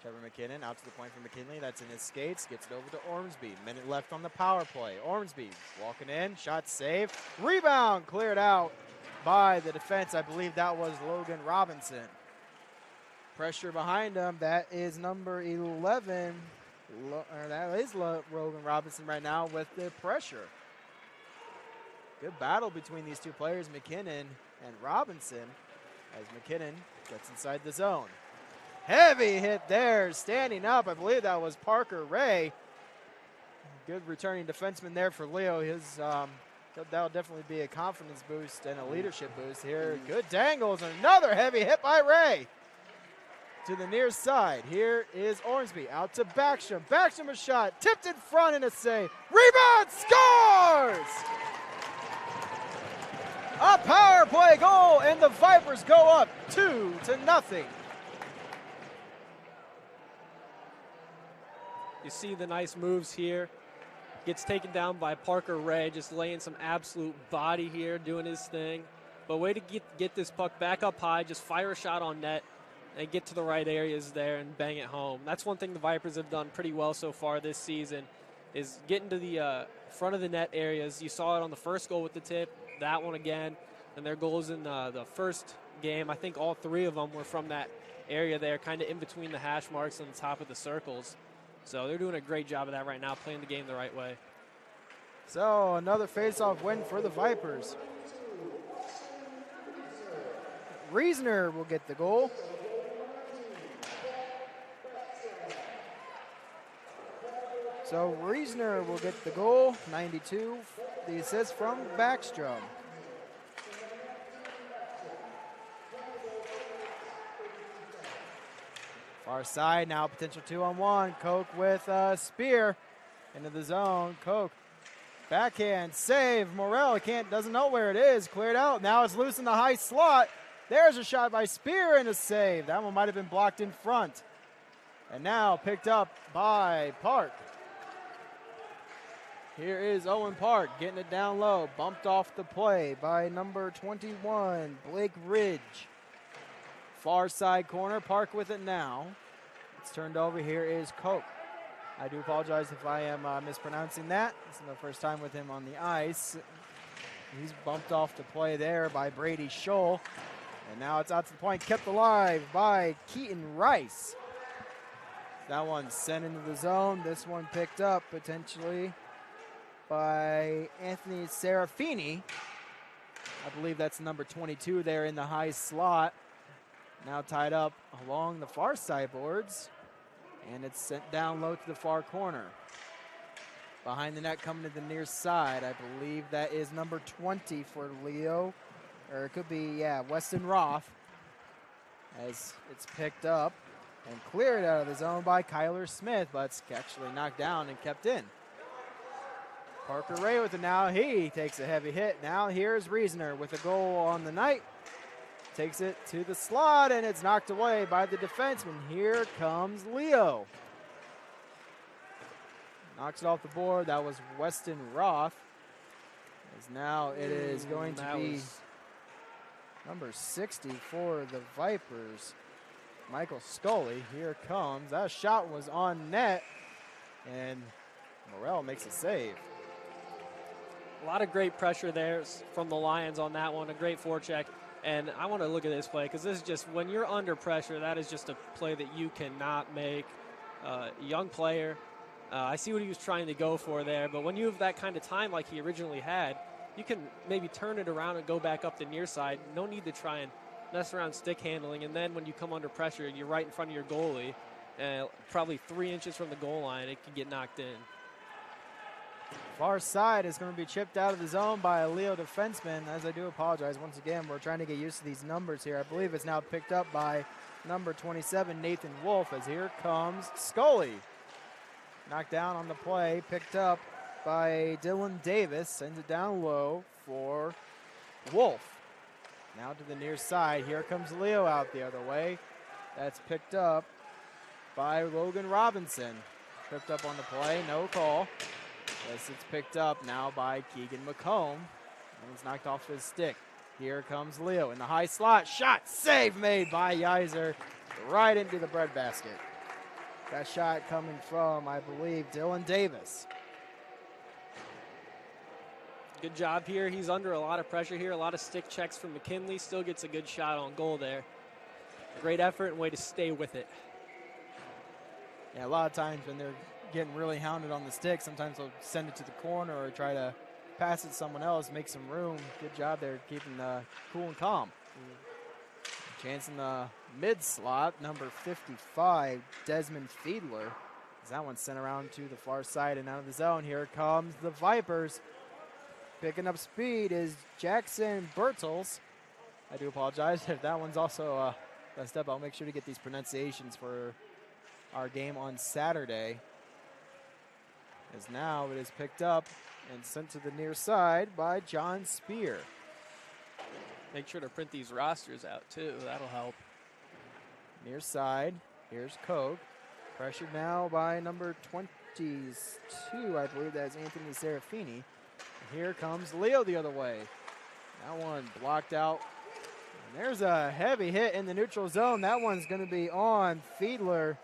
Trevor McKinnon out to the point for McKinley. That's in his skates. Gets it over to Ormsby. Minute left on the power play. Ormsby walking in. Shot saved. Rebound cleared out by the defense. I believe that was Logan Robinson. Pressure behind him. That is number 11. That is Logan Robinson right now with the pressure. Good battle between these 2 players, McKinnon and Robinson, as McKinnon gets inside the zone. Heavy hit there, standing up. I believe that was Parker Ray. Good returning defenseman there for Leo. That'll definitely be a confidence boost and a leadership boost here. Good dangles, and another heavy hit by Ray. To the near side, here is Ormsby out to Backstrom. Backstrom a shot, tipped in front and a save. Rebound, scores! A power play goal, and the Vipers go up 2-0. You see the nice moves here. Gets taken down by Parker Ray, just laying some absolute body here, doing his thing. But way to get this puck back up high, just fire a shot on net and get to the right areas there and bang it home. That's one thing the Vipers have done pretty well so far this season, is getting to the front of the net areas. You saw it on the first goal with the tip, that one again, and their goals in the first game. I think all 3 of them were from that area there, kind of in between the hash marks and the top of the circles. So they're doing a great job of that right now, playing the game the right way. So another face-off win for the Vipers. Reisner will get the goal. So Reisner will get the goal, 92. The assist from Backstrom. Far side, now potential 2-on-1. Koch with Spear into the zone. Koch, backhand, save. Morel doesn't know where it is. Cleared out. Now it's loose in the high slot. There's a shot by Spear and a save. That one might have been blocked in front. And now picked up by Park. Here is Owen Park getting it down low. Bumped off the play by number 21, Blake Ridge. Far side corner, Park with it now. It's turned over. Here is Koch. I do apologize if I am mispronouncing that. This is the first time with him on the ice. He's bumped off the play there by Brady Scholl. And now it's out to the point, kept alive by Keaton Rice. That one sent into the zone. This one picked up potentially by Anthony Serafini. I believe that's number 22 there in the high slot. Now tied up along the far side boards, and it's sent down low to the far corner. Behind the net coming to the near side, I believe that is number 20 for Leo, or it could be, Weston Roth, as it's picked up and cleared out of the zone by Kyler Smith, but it's actually knocked down and kept in. Parker Ray with it now. He takes a heavy hit. Now here's Reisner with a goal on the night. Takes it to the slot, and it's knocked away by the defenseman. Here comes Leo. Knocks it off the board. That was Weston Roth. As now it is going to be number 60 for the Vipers, Michael Scully. Here comes. That shot was on net, and Morel makes a save. A lot of great pressure there from the Lions on that one. A great forecheck. And I want to look at this play because this is just, when you're under pressure, that is just a play that you cannot make. young player. I see what he was trying to go for there, but when you have that kind of time like he originally had, you can maybe turn it around and go back up the near side. No need to try and mess around stick handling, and then when you come under pressure, you're right in front of your goalie, probably 3 inches from the goal line, it can get knocked in. Far side is going to be chipped out of the zone by a Leo defenseman. As I do apologize, once again, we're trying to get used to these numbers here. I believe it's now picked up by number 27, Nathan Wolf, as here comes Scully. Knocked down on the play, picked up by Dylan Davis, sends it down low for Wolf. Now to the near side, here comes Leo out the other way. That's picked up by Logan Robinson. Picked up on the play, no call. Yes, it's picked up now by Keegan McComb. And it's knocked off his stick. Here comes Leo in the high slot. Shot, save made by Yeiser right into the breadbasket. That shot coming from, I believe, Dylan Davis. Good job here. He's under a lot of pressure here. A lot of stick checks from McKinley. Still gets a good shot on goal there. Great effort and way to stay with it. Yeah, a lot of times when they're getting really hounded on the stick, sometimes they'll send it to the corner or try to pass it to someone else, make some room. Good job there keeping cool and calm. Chance in the mid slot, number 55, Desmond Fiedler. As that one's sent around to the far side and out of the zone. Here comes the Vipers. Picking up speed is Jackson Bertels. I do apologize if that one's also messed up. I'll make sure to get these pronunciations for our game on Saturday. As now it is picked up and sent to the near side by John Spear. Make sure to print these rosters out too. That'll help. Near side, here's Koch. Pressured now by number 22, I believe that's Anthony Serafini. Here comes Leo the other way. That one blocked out. And there's a heavy hit in the neutral zone. That one's going to be on Fiedler.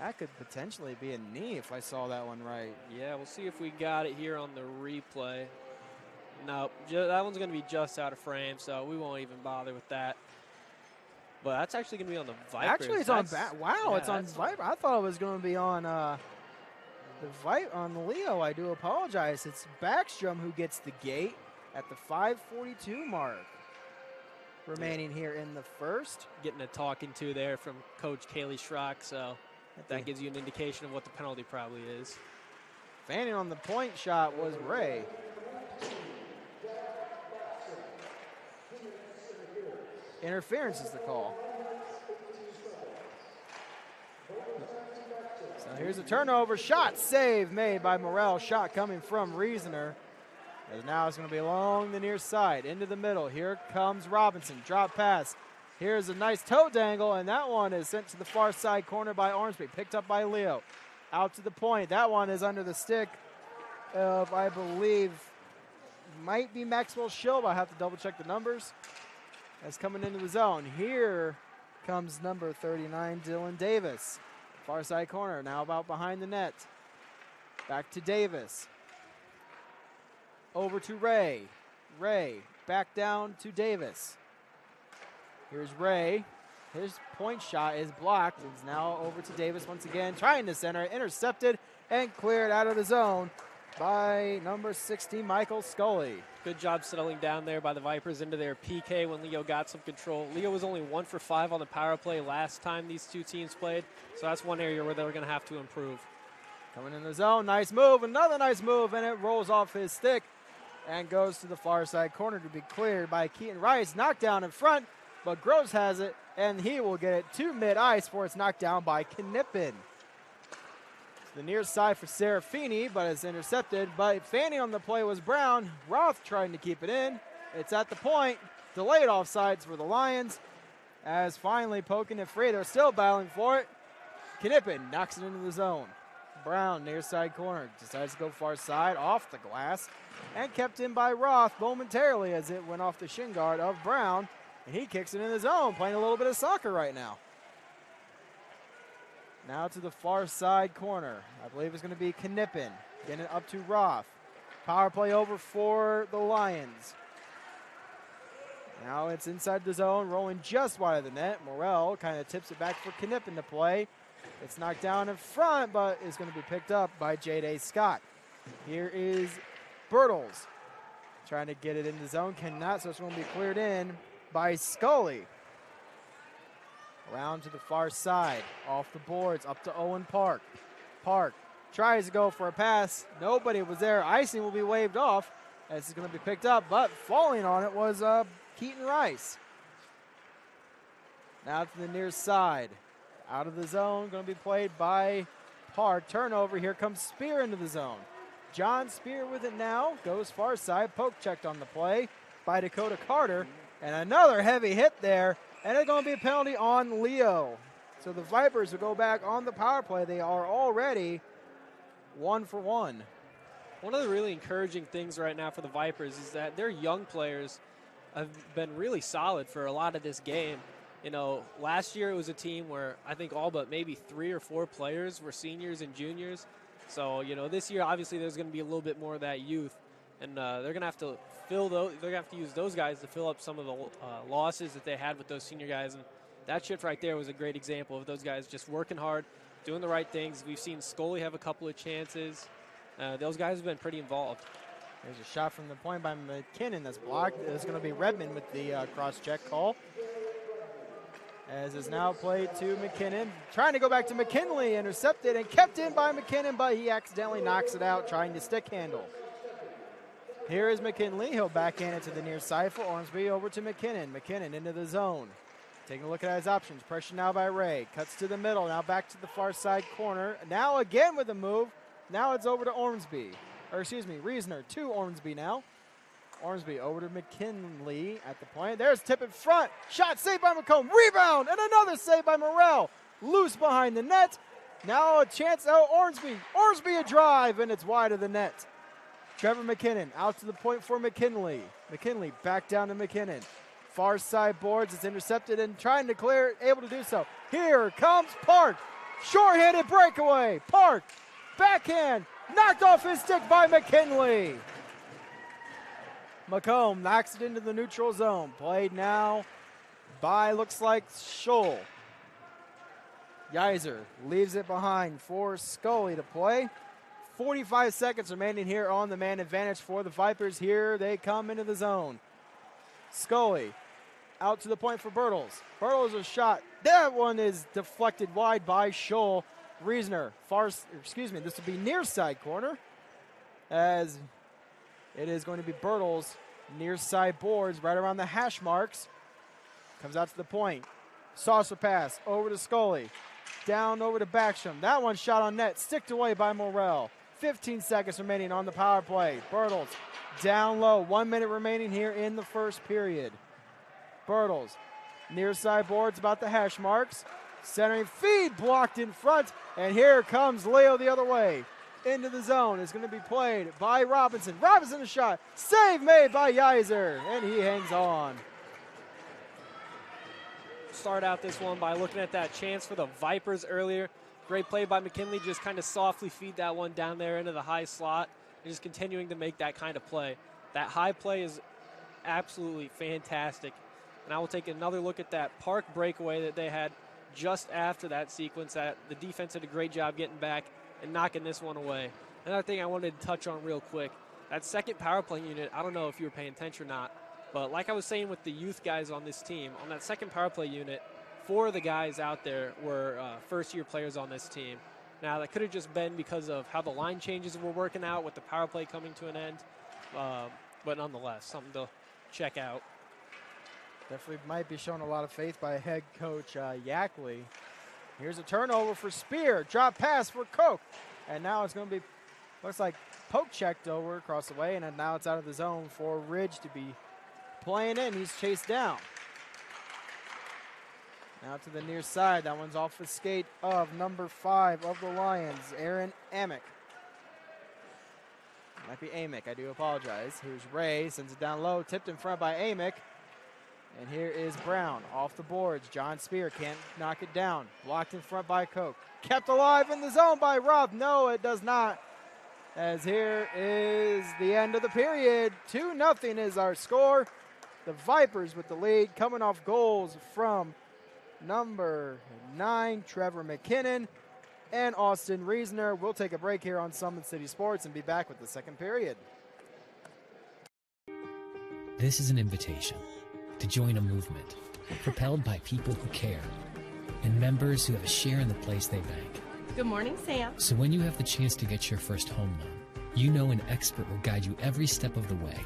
That could potentially be a knee if I saw that one right. Yeah, we'll see if we got it here on the replay. No, that one's going to be just out of frame, so we won't even bother with that. But that's actually going to be on the Vipers. Actually, it's on wow, it's on Viper. I thought it was going to be on on Leo. I do apologize. It's Backstrom who gets the gate at the 5:42 mark. Remaining here in the first. Getting a talking to there from Coach Kaylee Schrock, so that gives you an indication of what the penalty probably is. Fanning on the point shot was Ray. Interference is the call. So here's a turnover. Shot save made by Morrell. Shot coming from Reasoner. As now it's going to be along the near side. Into the middle. Here comes Robinson. Drop pass. Here's a nice toe dangle, and that one is sent to the far side corner by Ormsby. Picked up by Leo. Out to the point. That one is under the stick of, I believe, might be Maxwell Schill, but I have to double check the numbers. That's coming into the zone. Here comes number 39, Dylan Davis. Far side corner, now about behind the net. Back to Davis. Over to Ray. Ray, back down to Davis. Here's Ray. His point shot is blocked. It's now over to Davis once again, trying to center it, intercepted and cleared out of the zone by number 60, Michael Scully. Good job settling down there by the Vipers into their PK when Leo got some control. Leo was only 1 for 5 on the power play last time these two teams played, so that's one area where they're going to have to improve. Coming in the zone, nice move, another nice move, and it rolls off his stick and goes to the far side corner to be cleared by Keaton Rice. Knocked down in front, but Gross has it, and he will get it to mid-ice before it's knocked down by Knippen. The near side for Serafini, but it's intercepted. But fanning on the play was Brown. Roth trying to keep it in. It's at the point. Delayed offsides for the Lions. As finally poking it free. They're still battling for it. Knippen knocks it into the zone. Brown, near side corner, decides to go far side, off the glass, and kept in by Roth momentarily as it went off the shin guard of Brown. And he kicks it in the zone, playing a little bit of soccer right now. Now to the far side corner. I believe it's going to be Knippen. Getting it up to Roth. Power play over for the Lions. Now it's inside the zone, rolling just wide of the net. Morrell kind of tips it back for Knippen to play. It's knocked down in front, but is going to be picked up by J.D. Scott. Here is Bertles trying to get it in the zone. Cannot, so it's going to be cleared in by Scully. Around to the far side. Off the boards, up to Owen Park. Park tries to go for a pass. Nobody was there. Icing will be waved off. This is going to be picked up, but falling on it was Keaton Rice. Now to the near side. Out of the zone, going to be played by Park. Turnover, here comes Spear into the zone. John Spear with it now, goes far side. Poke checked on the play by Dakota Carter. And another heavy hit there, and it's going to be a penalty on Leo. So the Vipers will go back on the power play. They are already 1 for 1. One of the really encouraging things right now for the Vipers is that their young players have been really solid for a lot of this game. You know, last year it was a team where I think all but maybe 3 or 4 players were seniors and juniors. So, you know, this year obviously there's going to be a little bit more of that youth, and they're going to have to use those guys to fill up some of the losses that they had with those senior guys. And that shift right there was a great example of those guys just working hard, doing the right things. We've seen Scully have a couple of chances. Those guys have been pretty involved. There's a shot from the point by McKinnon that's blocked. It's going to be Redmond with the cross-check call. As is now played to McKinnon. Trying to go back to McKinley. Intercepted and kept in by McKinnon, but he accidentally knocks it out trying to stick handle. Here is McKinley. He'll backhand it to the near side for Ormsby. Over to McKinnon. McKinnon into the zone. Taking a look at his options. Pressure now by Ray. Cuts to the middle. Now back to the far side corner. Now again with a move. Now it's over to Ormsby. Or excuse me, Reisner to Ormsby now. Ormsby over to McKinley at the point. There's tip in front. Shot saved by McComb. Rebound and another save by Morrell. Loose behind the net. Now a chance. Oh, Ormsby. Ormsby a drive, and it's wide of the net. Trevor McKinnon out to the point for McKinley. McKinley back down to McKinnon. Far side boards. It's intercepted and trying to clear it. Able to do so. Here comes Park. Short-handed breakaway. Park. Backhand. Knocked off his stick by McKinley. McComb knocks it into the neutral zone. Played now by, looks like, Scholl. Geyser leaves it behind for Scully to play. 45 seconds remaining here on the man advantage for the Vipers. Here they come into the zone. Scully out to the point for Bertles. Bertles a shot. That one is deflected wide by Scholl. Reisner, this would be near side corner, as it is going to be Bertles, near side boards, right around the hash marks. Comes out to the point. Saucer pass over to Scully. Down over to Backstrom. That one shot on net, sticked away by Morrell. 15 seconds remaining on the power play. Bertles down low. 1 minute remaining here in the first period. Bertles, near side boards, about the hash marks. Centering feed blocked in front, and here comes Leo the other way. Into the zone is going to be played by Robinson. Robinson a shot. Save made by Geyser, and he hangs on. Start out this one by looking at that chance for the Vipers earlier. Great play by McKinley, just kind of softly feed that one down there into the high slot, and just continuing to make that kind of play. That high play is absolutely fantastic. And I will take another look at that Park breakaway that they had just after that sequence. That the defense did a great job getting back and knocking this one away. Another thing I wanted to touch on real quick, that second power play unit, I don't know if you were paying attention or not, but like I was saying with the youth guys on this team, on that second power play unit, 4 of the guys out there were first-year players on this team. Now, that could have just been because of how the line changes were working out with the power play coming to an end, but nonetheless, something to check out. Definitely might be showing a lot of faith by head coach Yackley. Here's a turnover for Spear. Drop pass for Koch. And now it's going to be, looks like poke checked over across the way, and now it's out of the zone for Ridge to be playing in. He's chased down. Now to the near side. That one's off the skate of number 5 of the Lions, Aaron Amick. Might be Amick, I do apologize. Here's Ray, sends it down low, tipped in front by Amick. And here is Brown off the boards. John Spear can't knock it down. Blocked in front by Koch. Kept alive in the zone by Robb. No, it does not. As here is the end of the period. 2-0 is our score. The Vipers with the lead, coming off goals from number 9, Trevor McKinnon, and Austin Reasoner. We'll take a break here on Summit City Sports and be back with the second period. This is an invitation to join a movement propelled by people who care and members who have a share in the place they bank. Good morning, Sam. So when you have the chance to get your first home loan, you know an expert will guide you every step of the way.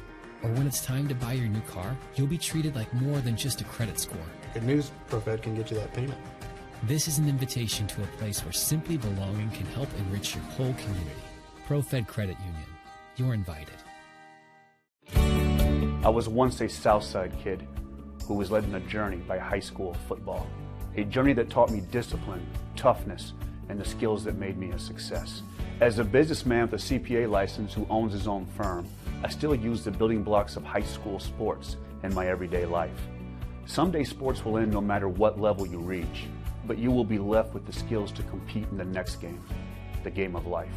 Or when it's time to buy your new car, you'll be treated like more than just a credit score. Good news, ProFed can get you that payment. This is an invitation to a place where simply belonging can help enrich your whole community. ProFed Credit Union. You're invited. I was once a Southside kid who was led on a journey by high school football. A journey that taught me discipline, toughness, and the skills that made me a success. As a businessman with a CPA license who owns his own firm, I still use the building blocks of high school sports in my everyday life. Someday sports will end no matter what level you reach, but you will be left with the skills to compete in the next game, the game of life.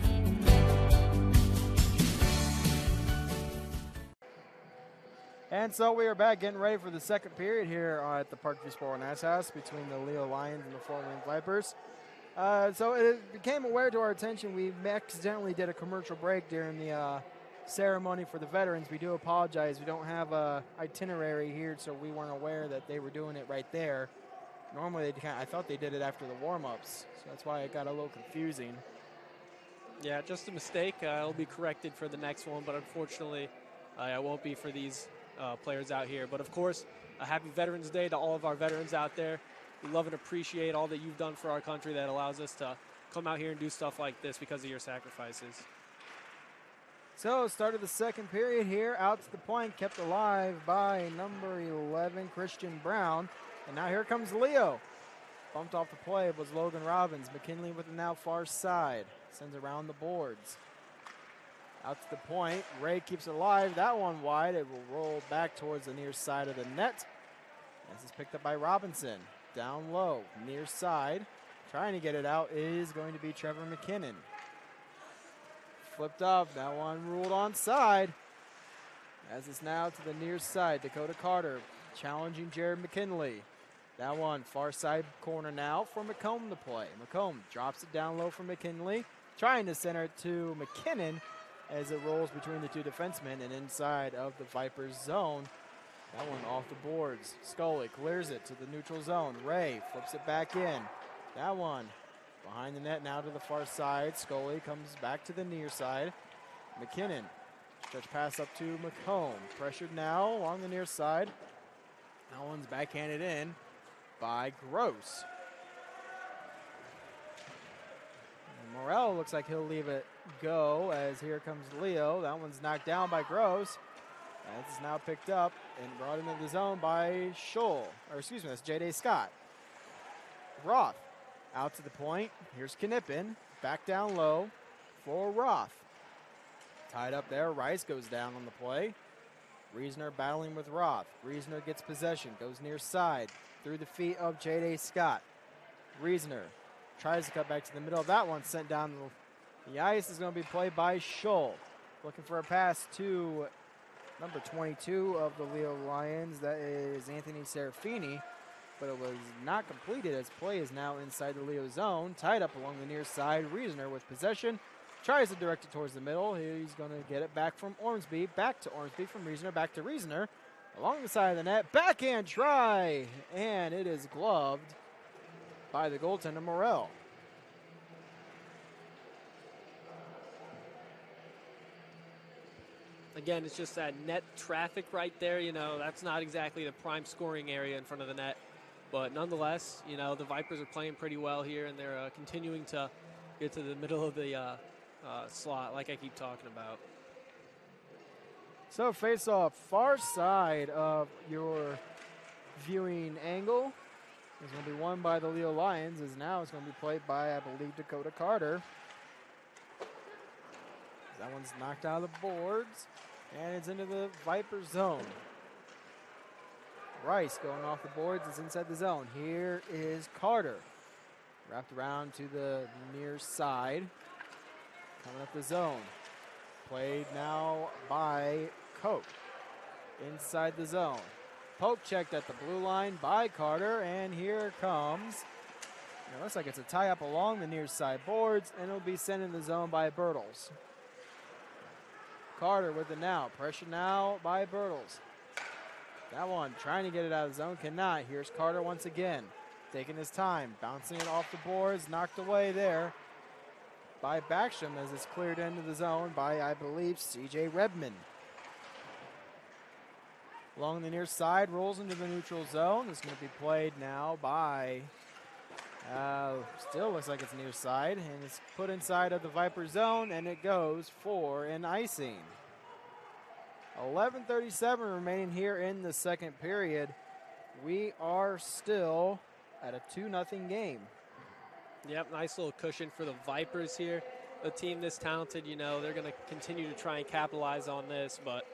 And so we are back getting ready for the second period here at the Parkview Sport and Ice House between the Leo Lions and the Fort Wayne Vipers. So it became aware to our attention we accidentally did a commercial break during the ceremony for the veterans. We do apologize. We don't have a itinerary here, so we weren't aware that they were doing it right there. Normally, I thought they did it after the warm-ups, so that's why it got a little confusing. Yeah, just a mistake. It'll be corrected for the next one, but unfortunately, I won't be for these players out here. But of course, a happy Veterans Day to all of our veterans out there. We love and appreciate all that you've done for our country that allows us to come out here and do stuff like this because of your sacrifices. So, start of the second period here, out to the point, kept alive by number 11, Christian Brown. And now here comes Leo. Bumped off the play was Logan Robbins. McKinley with the now far side. Sends around the boards. Out to the point, Ray keeps it alive. That one wide, it will roll back towards the near side of the net. This is picked up by Robinson. Down low, near side. Trying to get it out is going to be Trevor McKinnon. Flipped up, that one ruled onside. As it's now to the near side, Dakota Carter challenging Jared McKinley. That one, far side corner now for McComb to play. McComb drops it down low for McKinley. Trying to center it to McKinnon as it rolls between the two defensemen and inside of the Vipers zone. That one off the boards. Scully clears it to the neutral zone. Ray flips it back in. That one behind the net now to the far side. Scully comes back to the near side. McKinnon, stretch pass up to McComb. Pressured now along the near side. That one's backhanded in by Gross. And Morel looks like he'll leave it go as here comes Leo. That one's knocked down by Gross. That's now picked up and brought into the zone by Scholl. Or excuse me, that's J.D. Scott. Roth out to the point. Here's Knippen. Back down low for Roth. Tied up there. Rice goes down on the play. Reasoner battling with Roth. Reasoner gets possession. Goes near side. Through the feet of J.D. Scott. Reasoner tries to cut back to the middle. That one sent down the ice is going to be played by Scholl. Looking for a pass to number 22 of the Leo Lions. That is Anthony Serafini. But it was not completed as play is now inside the Leo zone. Tied up along the near side. Reasoner with possession. Tries to direct it towards the middle. He's going to get it back from Ormsby. Back to Ormsby from Reasoner. Back to Reasoner. Along the side of the net. Backhand try. And it is gloved by the goaltender Morel. Again, it's just that net traffic right there. You know, that's not exactly the prime scoring area in front of the net. But nonetheless, you know, the Vipers are playing pretty well here, and they're continuing to get to the middle of the slot, like I keep talking about. So face off far side of your viewing angle is going to be won by the Leo Lions, as now it's going to be played by, I believe, Dakota Carter. That one's knocked out of the boards, and it's into the Viper zone. Rice going off the boards is inside the zone. Here is Carter. Wrapped around to the near side. Coming up the zone. Played now by Koch. Inside the zone. Poke checked at the blue line by Carter, and here comes It looks like it's a tie-up along the near side boards, and it'll be sent in the zone by Bertles. Carter with it now. Pressure now by Bertles. That one trying to get it out of the zone, cannot. Here's Carter once again, taking his time, bouncing it off the boards, knocked away there by Backstrom as it's cleared into the zone by, I believe, C.J. Redman. Along the near side, rolls into the neutral zone. It's going to be played now by, still looks like it's near side, and it's put inside of the Viper zone, and it goes for an icing. 11:37 remaining here in the second period. We are still at a 2-0 game. Yep, nice little cushion for the Vipers here. A team this talented, you know, they're going to continue to try and capitalize on this, but,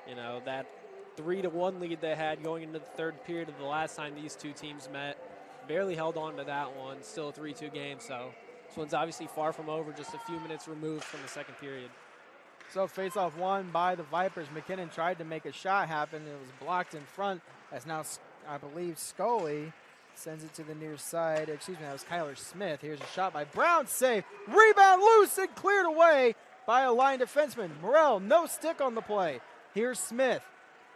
you know, that 3-1 lead they had going into the third period of the last time these two teams met, barely held on to that one. Still a 3-2 game, so this one's obviously far from over, just a few minutes removed from the second period. So face-off won by the Vipers. McKinnon tried to make a shot happen. It was blocked in front as now, I believe, Scully sends it to the near side. Excuse me, that was Kyler Smith. Here's a shot by Brown, safe. Rebound loose and cleared away by a line defenseman. Morrell, no stick on the play. Here's Smith.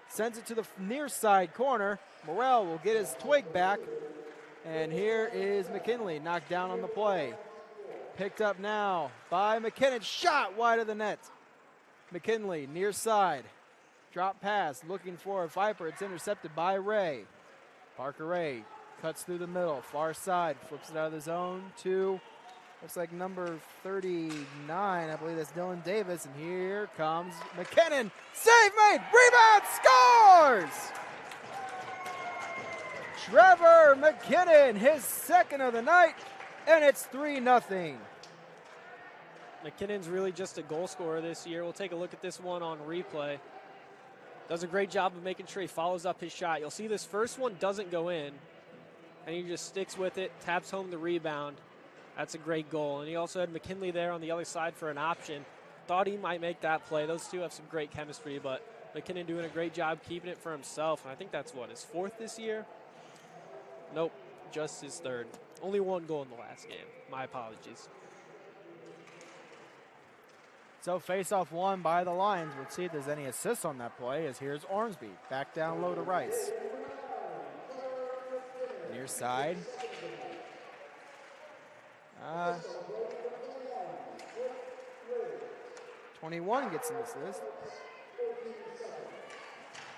Sends it to the near side corner. Morrell will get his twig back. And here is McKinley, knocked down on the play. Picked up now by McKinnon. Shot wide of the net. McKinley, near side. Drop pass, looking for a Viper. It's intercepted by Ray. Parker Ray cuts through the middle, far side, flips it out of the zone to, looks like number 39. I believe that's Dylan Davis. And here comes McKinnon. Save made, rebound, scores! Trevor McKinnon, his second of the night, and it's 3-0. McKinnon's really just a goal scorer this year. We'll take a look at this one on replay. Does a great job of making sure he follows up his shot. You'll see this first one doesn't go in, and he just sticks with it, taps home the rebound. That's a great goal. And he also had McKinley there on the other side for an option. Thought he might make that play. Those two have some great chemistry, but McKinnon doing a great job keeping it for himself. And I think that's what, his fourth this year? Nope, just his third. Only one goal in the last game. My apologies. So face-off won by the Lions. We'll see if there's any assists on that play, as here's Ormsby. Back down low to Rice. Near side. 21 gets an assist.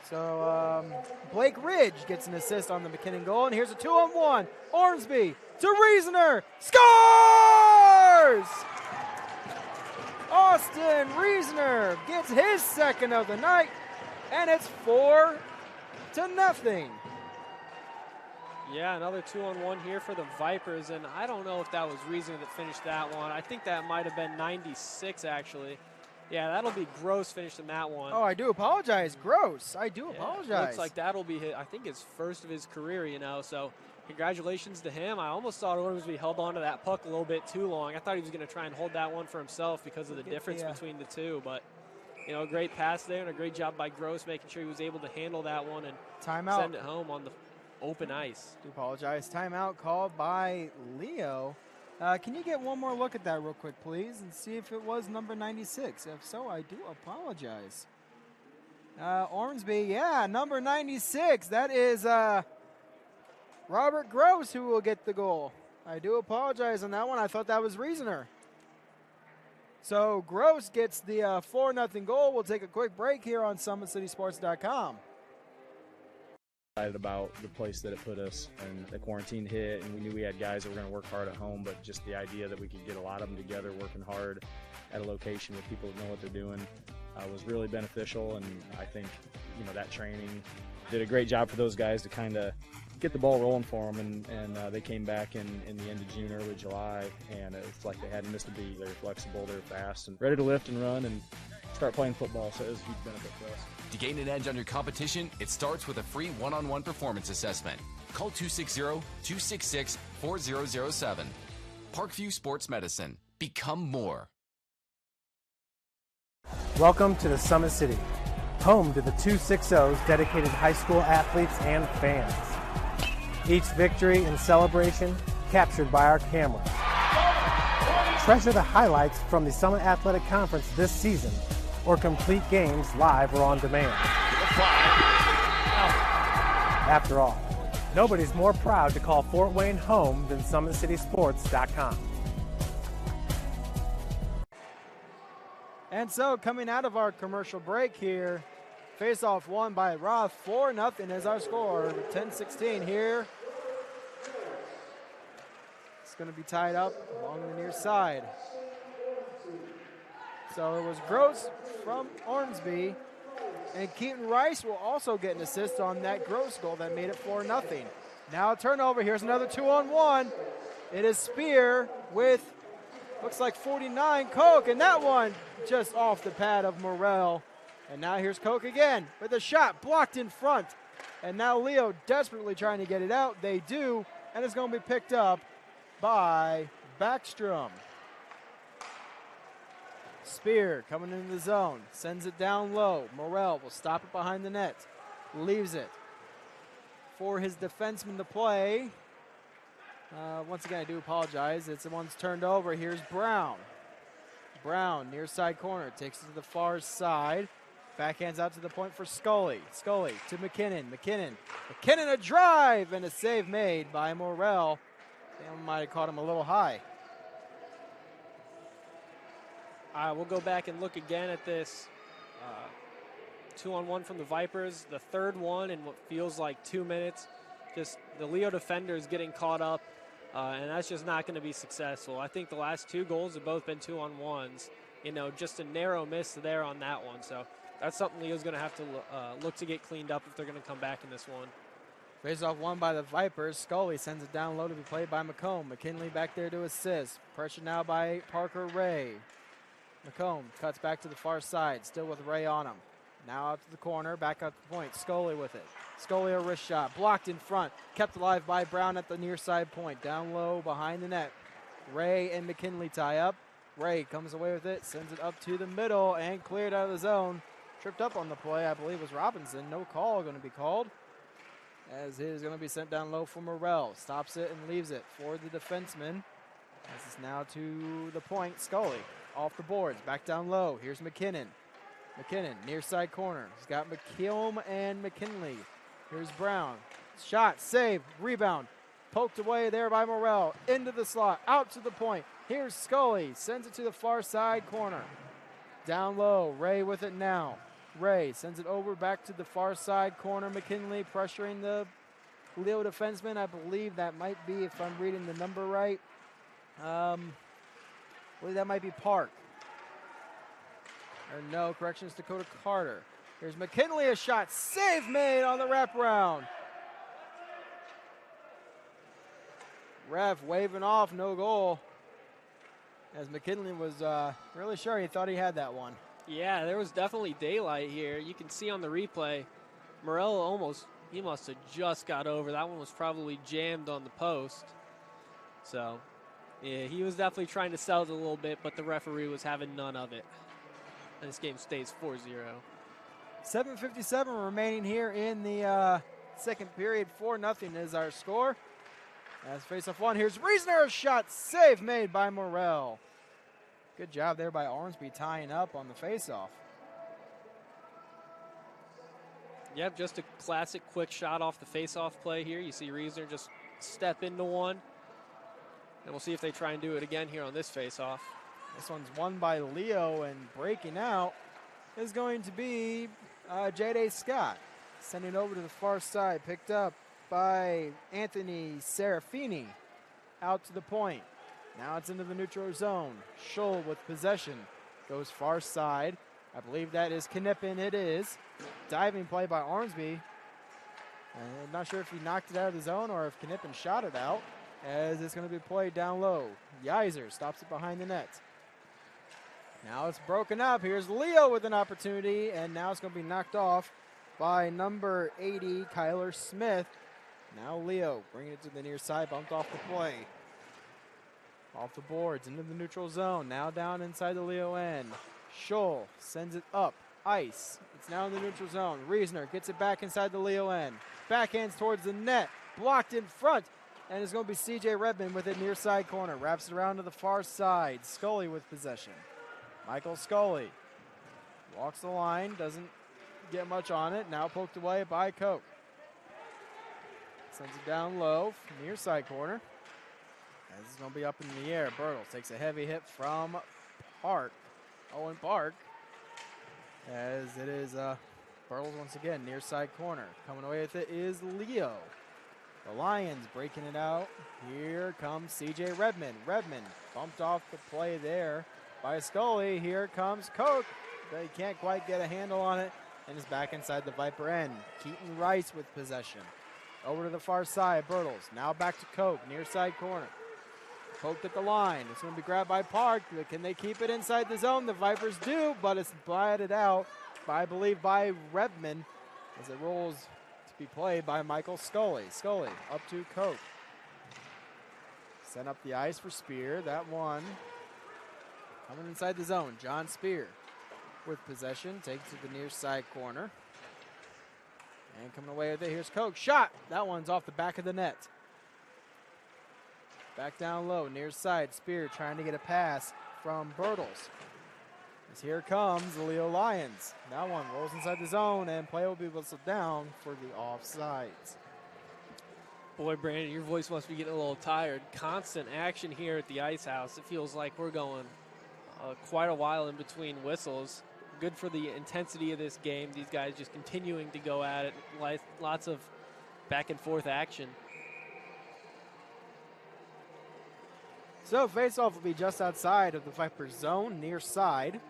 So Blake Ridge gets an assist on the McKinnon goal, and here's a 2-on-1. Ormsby to Reasoner. Scores! Austin Reasoner gets his second of the night, and it's 4-0. Yeah, another 2-on-1 here for the Vipers, and I don't know if that was Reasoner that finished that one. I think that might have been 96, actually. Yeah, that'll be Gross finishing that one. Oh, I do apologize. Gross. I do apologize. Looks like that'll be, I think, his first of his career, you know, so congratulations to him. I almost thought Ormsby held on to that puck a little bit too long. I thought he was going to try and hold that one for himself because of the difference between the two, but, you know, a great pass there and a great job by Gross making sure he was able to handle that one and send it home on the open ice. Do apologize. Timeout called by Leo. Can you get one more look at that real quick, please, and see if it was number 96? If so, I do apologize. Ormsby, yeah, number 96. That is Robert Gross who will get the goal. I do apologize on that one. I thought that was Reasoner. So Gross gets the 4-0 goal. We'll take a quick break here on SummitCitySports.com. Excited about the place that it put us, and the quarantine hit, and we knew we had guys that were going to work hard at home, but just the idea that we could get a lot of them together working hard at a location with people that know what they're doing was really beneficial. And I think, you know, that training did a great job for those guys to kind of get the ball rolling for them, and they came back in the end of June, early July, and it's like they hadn't missed a beat. They were flexible, they were fast, and ready to lift and run and start playing football, so it was a huge benefit for us. To gain an edge on your competition, it starts with a free one-on-one performance assessment. Call 260-266-4007. Parkview Sports Medicine. Become more. Welcome to the Summit City, home to the 260's dedicated high school athletes and fans. Each victory and celebration captured by our cameras. Treasure the highlights from the Summit Athletic Conference this season, or complete games live or on demand. After all, nobody's more proud to call Fort Wayne home than SummitCitySports.com. And so, coming out of our commercial break here, face-off won by Roth, 4-0 is our score. 10-16 here. It's going to be tied up along the near side. So it was Gross from Ormsby, and Keaton Rice will also get an assist on that Gross goal that made it 4-0. Now a turnover. Here's another 2-on-1. It is Spear with, looks like 49, Koch, and that one just off the pad of Morrell. And now here's Koch again with a shot blocked in front. And now Leo desperately trying to get it out. They do, and it's going to be picked up by Backstrom. Spear coming into the zone, sends it down low. Morrell will stop it behind the net, leaves it for his defenseman to play. Once again, I do apologize. It's the one's turned over. Here's Brown. Brown, near side corner, takes it to the far side. Backhands out to the point for Scully. Scully to McKinnon. McKinnon a drive and a save made by Morrell. They might have caught him a little high. We'll go back and look again at this 2-on-1 from the Vipers. The third one in what feels like 2 minutes. Just the Leo defenders getting caught up, and that's just not going to be successful. I think the last 2 goals have both been 2-on-1s. You know, just a narrow miss there on that one. So that's something Leo's going to have to look to get cleaned up if they're going to come back in this one. Face-off won by the Vipers. Scully sends it down low to be played by McComb. McKinley back there to assist. Pressure now by Parker Ray. McComb cuts back to the far side, still with Ray on him. Now out to the corner, back out to the point. Scully with it. Scully a wrist shot, blocked in front, kept alive by Brown at the near side point. Down low behind the net. Ray and McKinley tie up. Ray comes away with it, sends it up to the middle, and cleared out of the zone. Tripped up on the play, I believe, was Robinson. No call going to be called, as it is going to be sent down low for Morrell. Stops it and leaves it for the defenseman. As it's now to the point. Scully off the boards, back down low. Here's McKinnon. McKinnon, near side corner. He's got McKilm and McKinley. Here's Brown. Shot, save, rebound. Poked away there by Morrell. Into the slot, out to the point. Here's Scully. Sends it to the far side corner. Down low, Ray with it now. Ray sends it over back to the far side corner. McKinley pressuring the Leo defenseman. I believe that might be, if I'm reading the number right, I believe that might be Park. Or no, corrections, Dakota Carter. Here's McKinley, a shot. Save made on the wraparound. Ref waving off, no goal. As McKinley was really sure he thought he had that one. Yeah, there was definitely daylight here. You can see on the replay, Morrell he must have just got over. That one was probably jammed on the post. So, yeah, he was definitely trying to sell it a little bit, but the referee was having none of it. And this game stays 4-0. 7:57 remaining here in the second period. 4-0 is our score. As face-off one, here's Reasoner, a shot, save made by Morrell. Good job there by Ormsby tying up on the face-off. Yep, just a classic quick shot off the face-off play here. You see Reasoner just step into one. And we'll see if they try and do it again here on this face-off. This one's won by Leo, and breaking out is going to be J.D. Scott. Sending over to the far side, picked up by Anthony Serafini. Out to the point. Now it's into the neutral zone. Scholl with possession. Goes far side. I believe that is Knippen. It is. Diving play by Ormsby. I'm not sure if he knocked it out of the zone or if Knippen shot it out, as it's going to be played down low. Yeiser stops it behind the net. Now it's broken up. Here's Leo with an opportunity, and now it's going to be knocked off by number 80, Kyler Smith. Now Leo bringing it to the near side, bumped off the play. Off the boards, into the neutral zone. Now down inside the Leo end. Scholl sends it up. Ice. It's now in the neutral zone. Reasoner gets it back inside the Leo end. Backhands towards the net. Blocked in front. And it's going to be C.J. Redmond with it near side corner. Wraps it around to the far side. Scully with possession. Michael Scully walks the line. Doesn't get much on it. Now poked away by Koch. Sends it down low from near side corner. As it's going to be up in the air. Bertles takes a heavy hit from Owen Park. As it is Bertles once again near side corner. Coming away with it is Leo. The Lions breaking it out. Here comes C.J. Redmond. Redmond bumped off the play there by Scully. Here comes Koch. They can't quite get a handle on it and is back inside the Viper end. Keaton Rice with possession. Over to the far side, Bertles. Now back to Koch, near side corner. Poked at the line. It's going to be grabbed by Park. Can they keep it inside the zone? The Vipers do, but it's batted out, I believe, by Redmond as it rolls to be played by Michael Scully. Scully up to Koch. Sent up the ice for Spear. That one coming inside the zone. John Spear with possession. Takes it to the near side corner. And coming away with it, here's Koch. Shot! That one's off the back of the net. Back down low, near side. Spear trying to get a pass from Bertles. As here comes the Leo Lions. That one rolls inside the zone, and play will be whistled down for the offsides. Boy, Brandon, your voice must be getting a little tired. Constant action here at the Ice House. It feels like we're going quite a while in between whistles. Good for the intensity of this game. These guys just continuing to go at it. Lots of back and forth action. So face-off will be just outside of the Vipers zone, near side.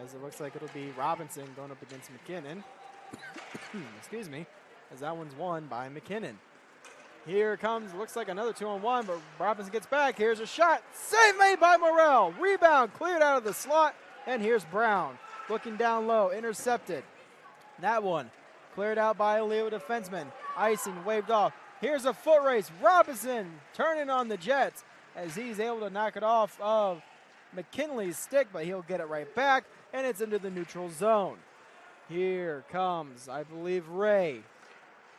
As it looks like it'll be Robinson going up against McKinnon. Excuse me. As that one's won by McKinnon. Here comes, looks like another 2-on-1, but Robinson gets back. Here's a shot. Save made by Morrell. Rebound cleared out of the slot. And here's Brown. Looking down low. Intercepted. That one cleared out by a Leo defenseman. Icing waved off. Here's a foot race. Robinson turning on the Jets as he's able to knock it off of McKinley's stick, but he'll get it right back, and it's into the neutral zone. Here comes, I believe, Ray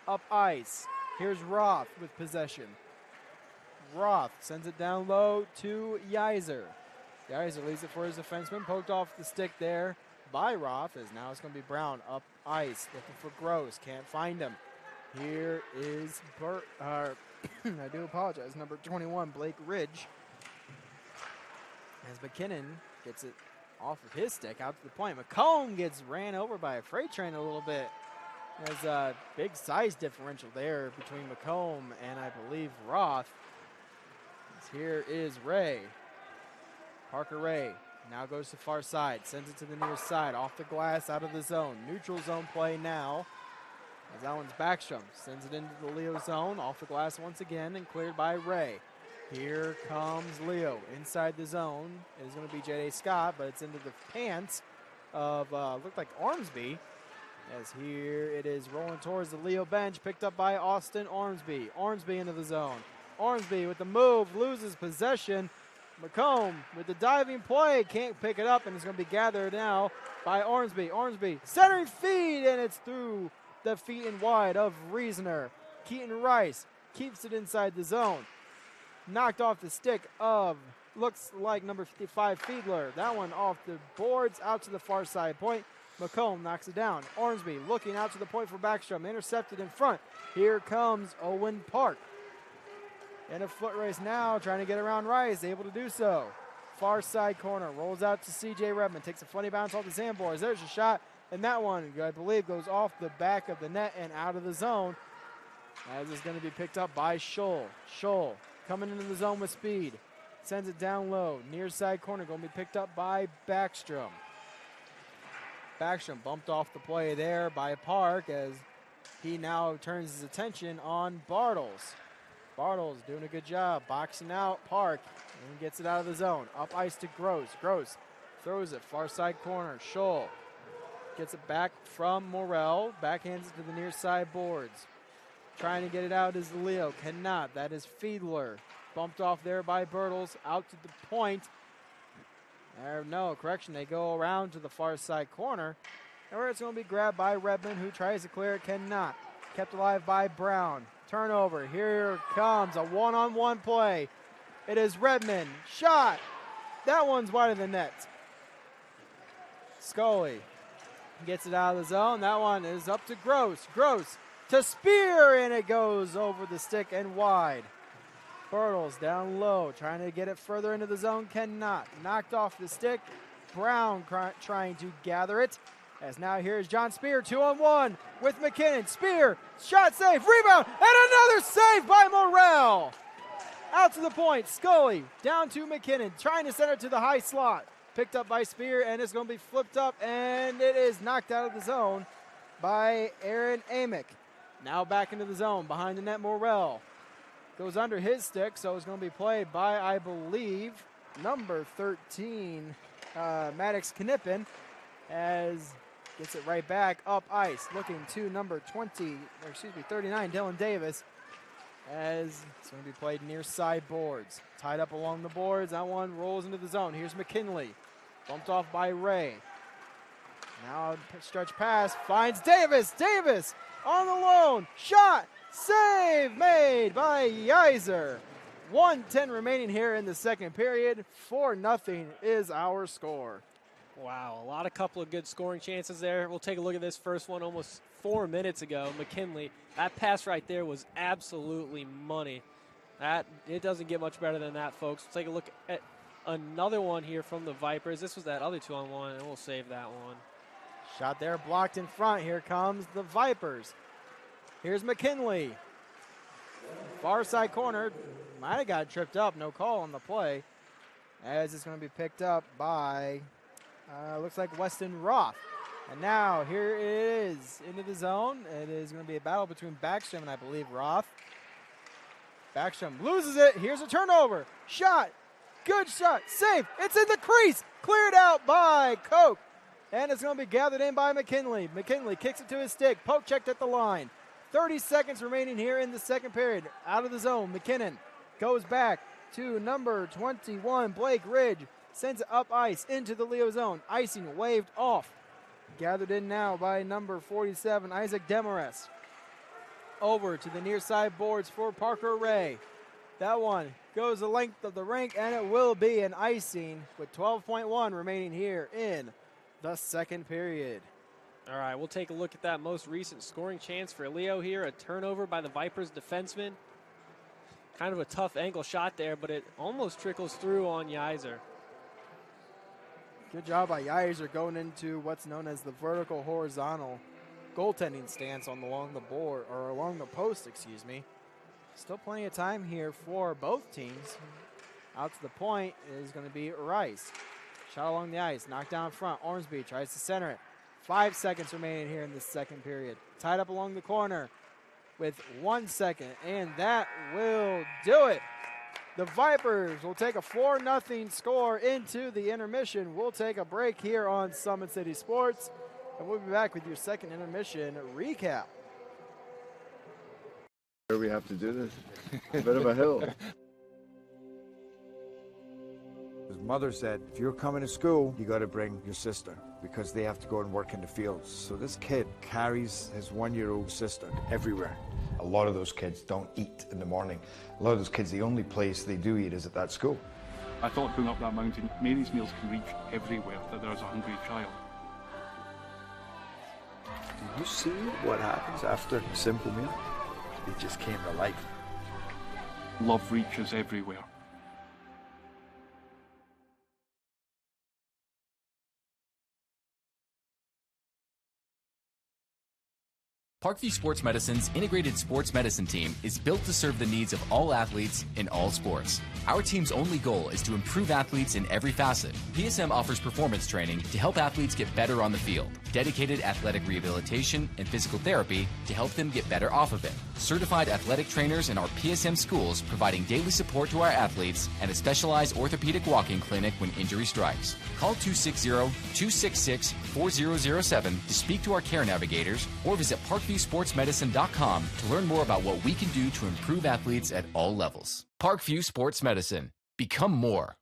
up ice. Here's Roth with possession. Roth sends it down low to Yeiser. Yeiser leaves it for his defenseman, poked off the stick there by Roth, as now it's going to be Brown up ice, looking for Gross, can't find him. Here is I do apologize, number 21, Blake Ridge. As McKinnon gets it off of his stick out to the point. McComb gets ran over by a freight train a little bit. There's a big size differential there between McComb and I believe Roth. As here is Ray. Parker Ray now goes to far side, sends it to the near side, off the glass, out of the zone. Neutral zone play now. As that one's Backstrom, sends it into the Leo zone, off the glass once again, and cleared by Ray. Here comes Leo inside the zone. It is going to be J.D. Scott, but it's into the pants of, looked like Ormsby. As here it is rolling towards the Leo bench, picked up by Austin Ormsby. Ormsby into the zone. Ormsby with the move, loses possession. McComb with the diving play, can't pick it up, and it's going to be gathered now by Ormsby. Ormsby centering feed, and it's through the feet and wide of Reasoner. Keaton Rice keeps it inside the zone. Knocked off the stick of, looks like number 55, Fiedler. That one off the boards, out to the far side point. McComb knocks it down. Ormsby looking out to the point for Backstrom. Intercepted in front. Here comes Owen Park. In a foot race now, trying to get around Rice. Able to do so. Far side corner. Rolls out to C.J. Redmond. Takes a funny bounce off the sandboards. There's a shot. And that one, I believe, goes off the back of the net and out of the zone. As it's going to be picked up by Scholl. Scholl coming into the zone with speed. Sends it down low. Near side corner going to be picked up by Backstrom. Backstrom bumped off the play there by Park as he now turns his attention on Bartles. Bartles doing a good job boxing out Park and gets it out of the zone. Up ice to Gross. Gross throws it far side corner. Scholl gets it back from Morrell. Backhands it to the near side boards. Trying to get it out is Leo. Cannot. That is Fiedler. Bumped off there by Bertles. Out to the point. No, correction. They go around to the far side corner. And where it's going to be grabbed by Redmond, who tries to clear it. Cannot. kept alive by Brown. Turnover. Here comes a one-on-one play. It is Redmond. Shot. That one's wide of the net. Scully gets it out of the zone. That one is up to Gross. Gross to Spear, and it goes over the stick and wide. Bertles down low, trying to get it further into the zone. Cannot. Knocked off the stick. Brown trying to gather it. As now here's John Spear, 2-on-1 with McKinnon. Spear, shot save, rebound, and another save by Morrell. Out to the point, Scully down to McKinnon, trying to send it to the high slot. Picked up by Spear, and it's going to be flipped up, and it is knocked out of the zone by Aaron Amick. Now back into the zone, behind the net, Morrell. Goes under his stick, so it's going to be played by, I believe, number 13, Maddox Knippen, as gets it right back up ice, looking to number 39, Dylan Davis, as it's going to be played near side boards. Tied up along the boards, that one rolls into the zone. Here's McKinley, bumped off by Ray. Now stretch pass, finds Davis. Davis on the lone, shot, save made by Yeiser. 1:10 remaining here in the second period. 4-0 is our score. Wow, a couple of good scoring chances there. We'll take a look at this first one almost 4 minutes ago. McKinley, that pass right there was absolutely money. It doesn't get much better than that, folks. We'll take a look at another one here from the Vipers. This was that other 2-on-1, and we'll save that one. Shot there, blocked in front. Here comes the Vipers. Here's McKinley. Far side corner. Might have got tripped up. No call on the play. As it's going to be picked up by, looks like Weston Roth. And now here it is into the zone. It is going to be a battle between Backstrom and I believe Roth. Backstrom loses it. Here's a turnover. Shot. Good shot. Save. It's in the crease. Cleared out by Koch. And it's going to be gathered in by McKinley. McKinley kicks it to his stick. Poke checked at the line. 30 seconds remaining here in the second period. Out of the zone. McKinnon goes back to number 21, Blake Ridge. Sends it up ice into the Leo zone. Icing waved off. Gathered in now by number 47, Isaac Demarest. Over to the near side boards for Parker Ray. That one goes the length of the rink, and it will be an icing with 12.1 remaining here in the second period. All right, we'll take a look at that most recent scoring chance for Leo here. A turnover by the Vipers defenseman. Kind of a tough angle shot there, but it almost trickles through on Yeiser. Good job by Yeiser going into what's known as the vertical horizontal goaltending stance along the board, or along the post, excuse me. Still plenty of time here for both teams. Out to the point is going to be Rice. Shot along the ice, knocked down front. Ormsby tries to center it. 5 seconds remaining here in the second period. Tied up along the corner with 1 second, and that will do it. The Vipers will take a 4-0 score into the intermission. We'll take a break here on Summit City Sports, and we'll be back with your second intermission recap. Where we have to do this? A bit of a hill. His mother said, if you're coming to school, you got to bring your sister because they have to go and work in the fields. So this kid carries his 1-year-old sister everywhere. A lot of those kids don't eat in the morning. A lot of those kids, the only place they do eat is at that school. I thought going up that mountain, Mary's meals can reach everywhere that there's a hungry child. Do you see what happens after a simple meal? It just came to life. Love reaches everywhere. Parkview Sports Medicine's integrated sports medicine team is built to serve the needs of all athletes in all sports. Our team's only goal is to improve athletes in every facet. PSM offers performance training to help athletes get better on the field, dedicated athletic rehabilitation and physical therapy to help them get better off of it, certified athletic trainers in our PSM schools providing daily support to our athletes, and a specialized orthopedic walking clinic when injury strikes. Call 260-266-4007 to speak to our care navigators or visit ParkviewSportsMedicine.com to learn more about what we can do to improve athletes at all levels. Parkview Sports Medicine. Become more.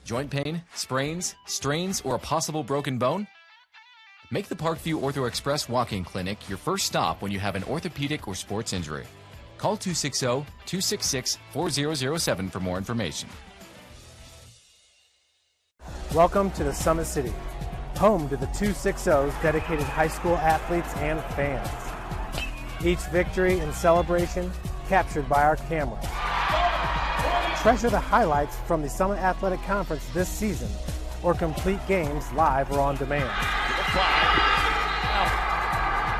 Joint pain, sprains, strains, or a possible broken bone? Make the Parkview Ortho Express walk-in clinic your first stop when you have an orthopedic or sports injury. Call 260-266-4007 for more information. Welcome to the Summit City, home to the 260's dedicated high school athletes and fans. Each victory and celebration captured by our cameras. Treasure the highlights from the Summit Athletic Conference this season, or complete games live or on demand.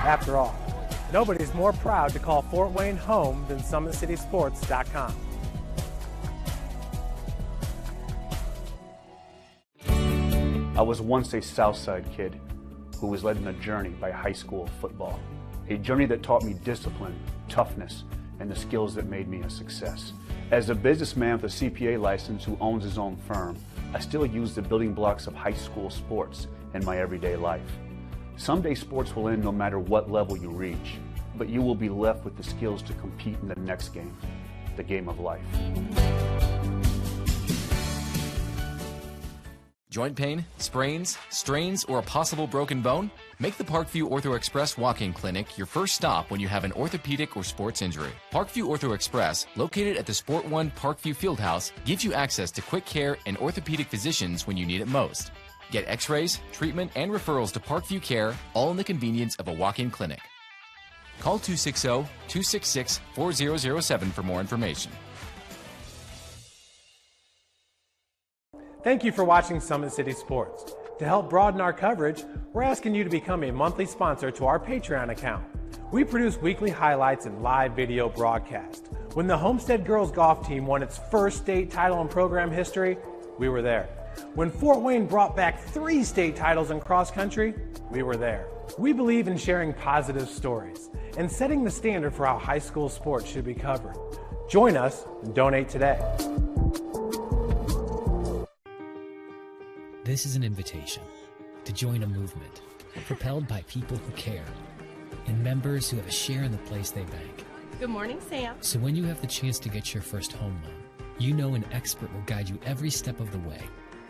After all, nobody's more proud to call Fort Wayne home than SummitCitySports.com. I was once a Southside kid who was led on a journey by high school football. A journey that taught me discipline, toughness, and the skills that made me a success. As a businessman with a CPA license who owns his own firm, I still use the building blocks of high school sports in my everyday life. Someday sports will end no matter what level you reach, but you will be left with the skills to compete in the next game, the game of life. Joint pain, sprains, strains, or a possible broken bone? Make the Parkview Ortho Express walk-in clinic your first stop when you have an orthopedic or sports injury. Parkview Ortho Express, located at the Sport One Parkview Fieldhouse, gives you access to quick care and orthopedic physicians when you need it most. Get x-rays, treatment, and referrals to Parkview Care, all in the convenience of a walk-in clinic. Call 260-266-4007 for more information. Thank you for watching Summit City Sports. To help broaden our coverage, we're asking you to become a monthly sponsor to our Patreon account. We produce weekly highlights and live video broadcast. When the Homestead girls golf team won its first state title in program history, we were there. When Fort Wayne brought back 3 state titles in cross country, we were there. We believe in sharing positive stories and setting the standard for how high school sports should be covered. Join us and donate today. This is an invitation to join a movement propelled by people who care and members who have a share in the place they bank. Good morning, Sam. So when you have the chance to get your first home loan, you know an expert will guide you every step of the way.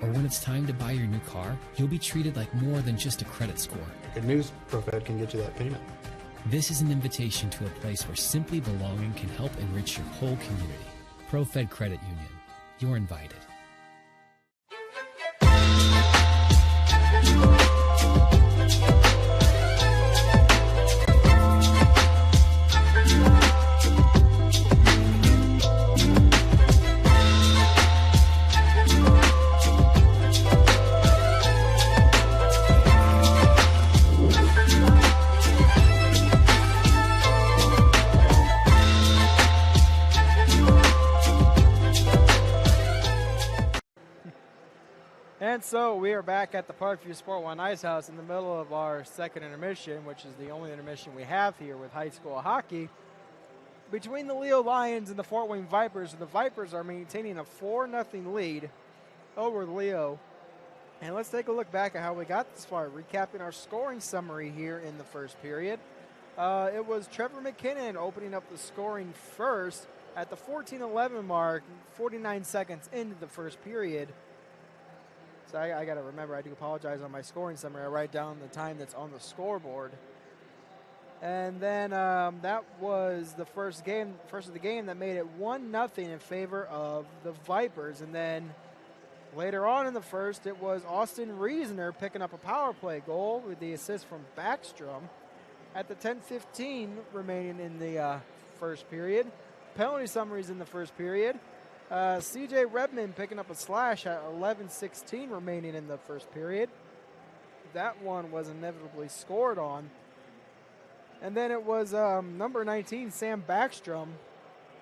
Or when it's time to buy your new car, you'll be treated like more than just a credit score. Good news, ProFed can get you that payment. This is an invitation to a place where simply belonging can help enrich your whole community. ProFed Credit Union. You're invited. And so we are back at the Parkview Sport One Ice House in the middle of our second intermission, which is the only intermission we have here with high school hockey. Between the Leo Lions and the Fort Wayne Vipers, the Vipers are maintaining a 4-0 lead over Leo. And let's take a look back at how we got this far, recapping our scoring summary here in the first period. It was Trevor Mckinnon opening up the scoring first at the 14-11 mark, 49 seconds into the first period. So I got to remember, I do apologize on my scoring summary. I write down the time that's on the scoreboard. And then that was the first of the game that made it 1-0 in favor of the Vipers. And then later on in the first, it was Austin Reasoner picking up a power play goal with the assist from Backstrom at the 10:15 remaining in the first period. Penalty summaries in the first period. C.J. Redmond picking up a slash at 11:16 remaining in the first period. That one was inevitably scored on. And then it was number 19, Sam Backstrom,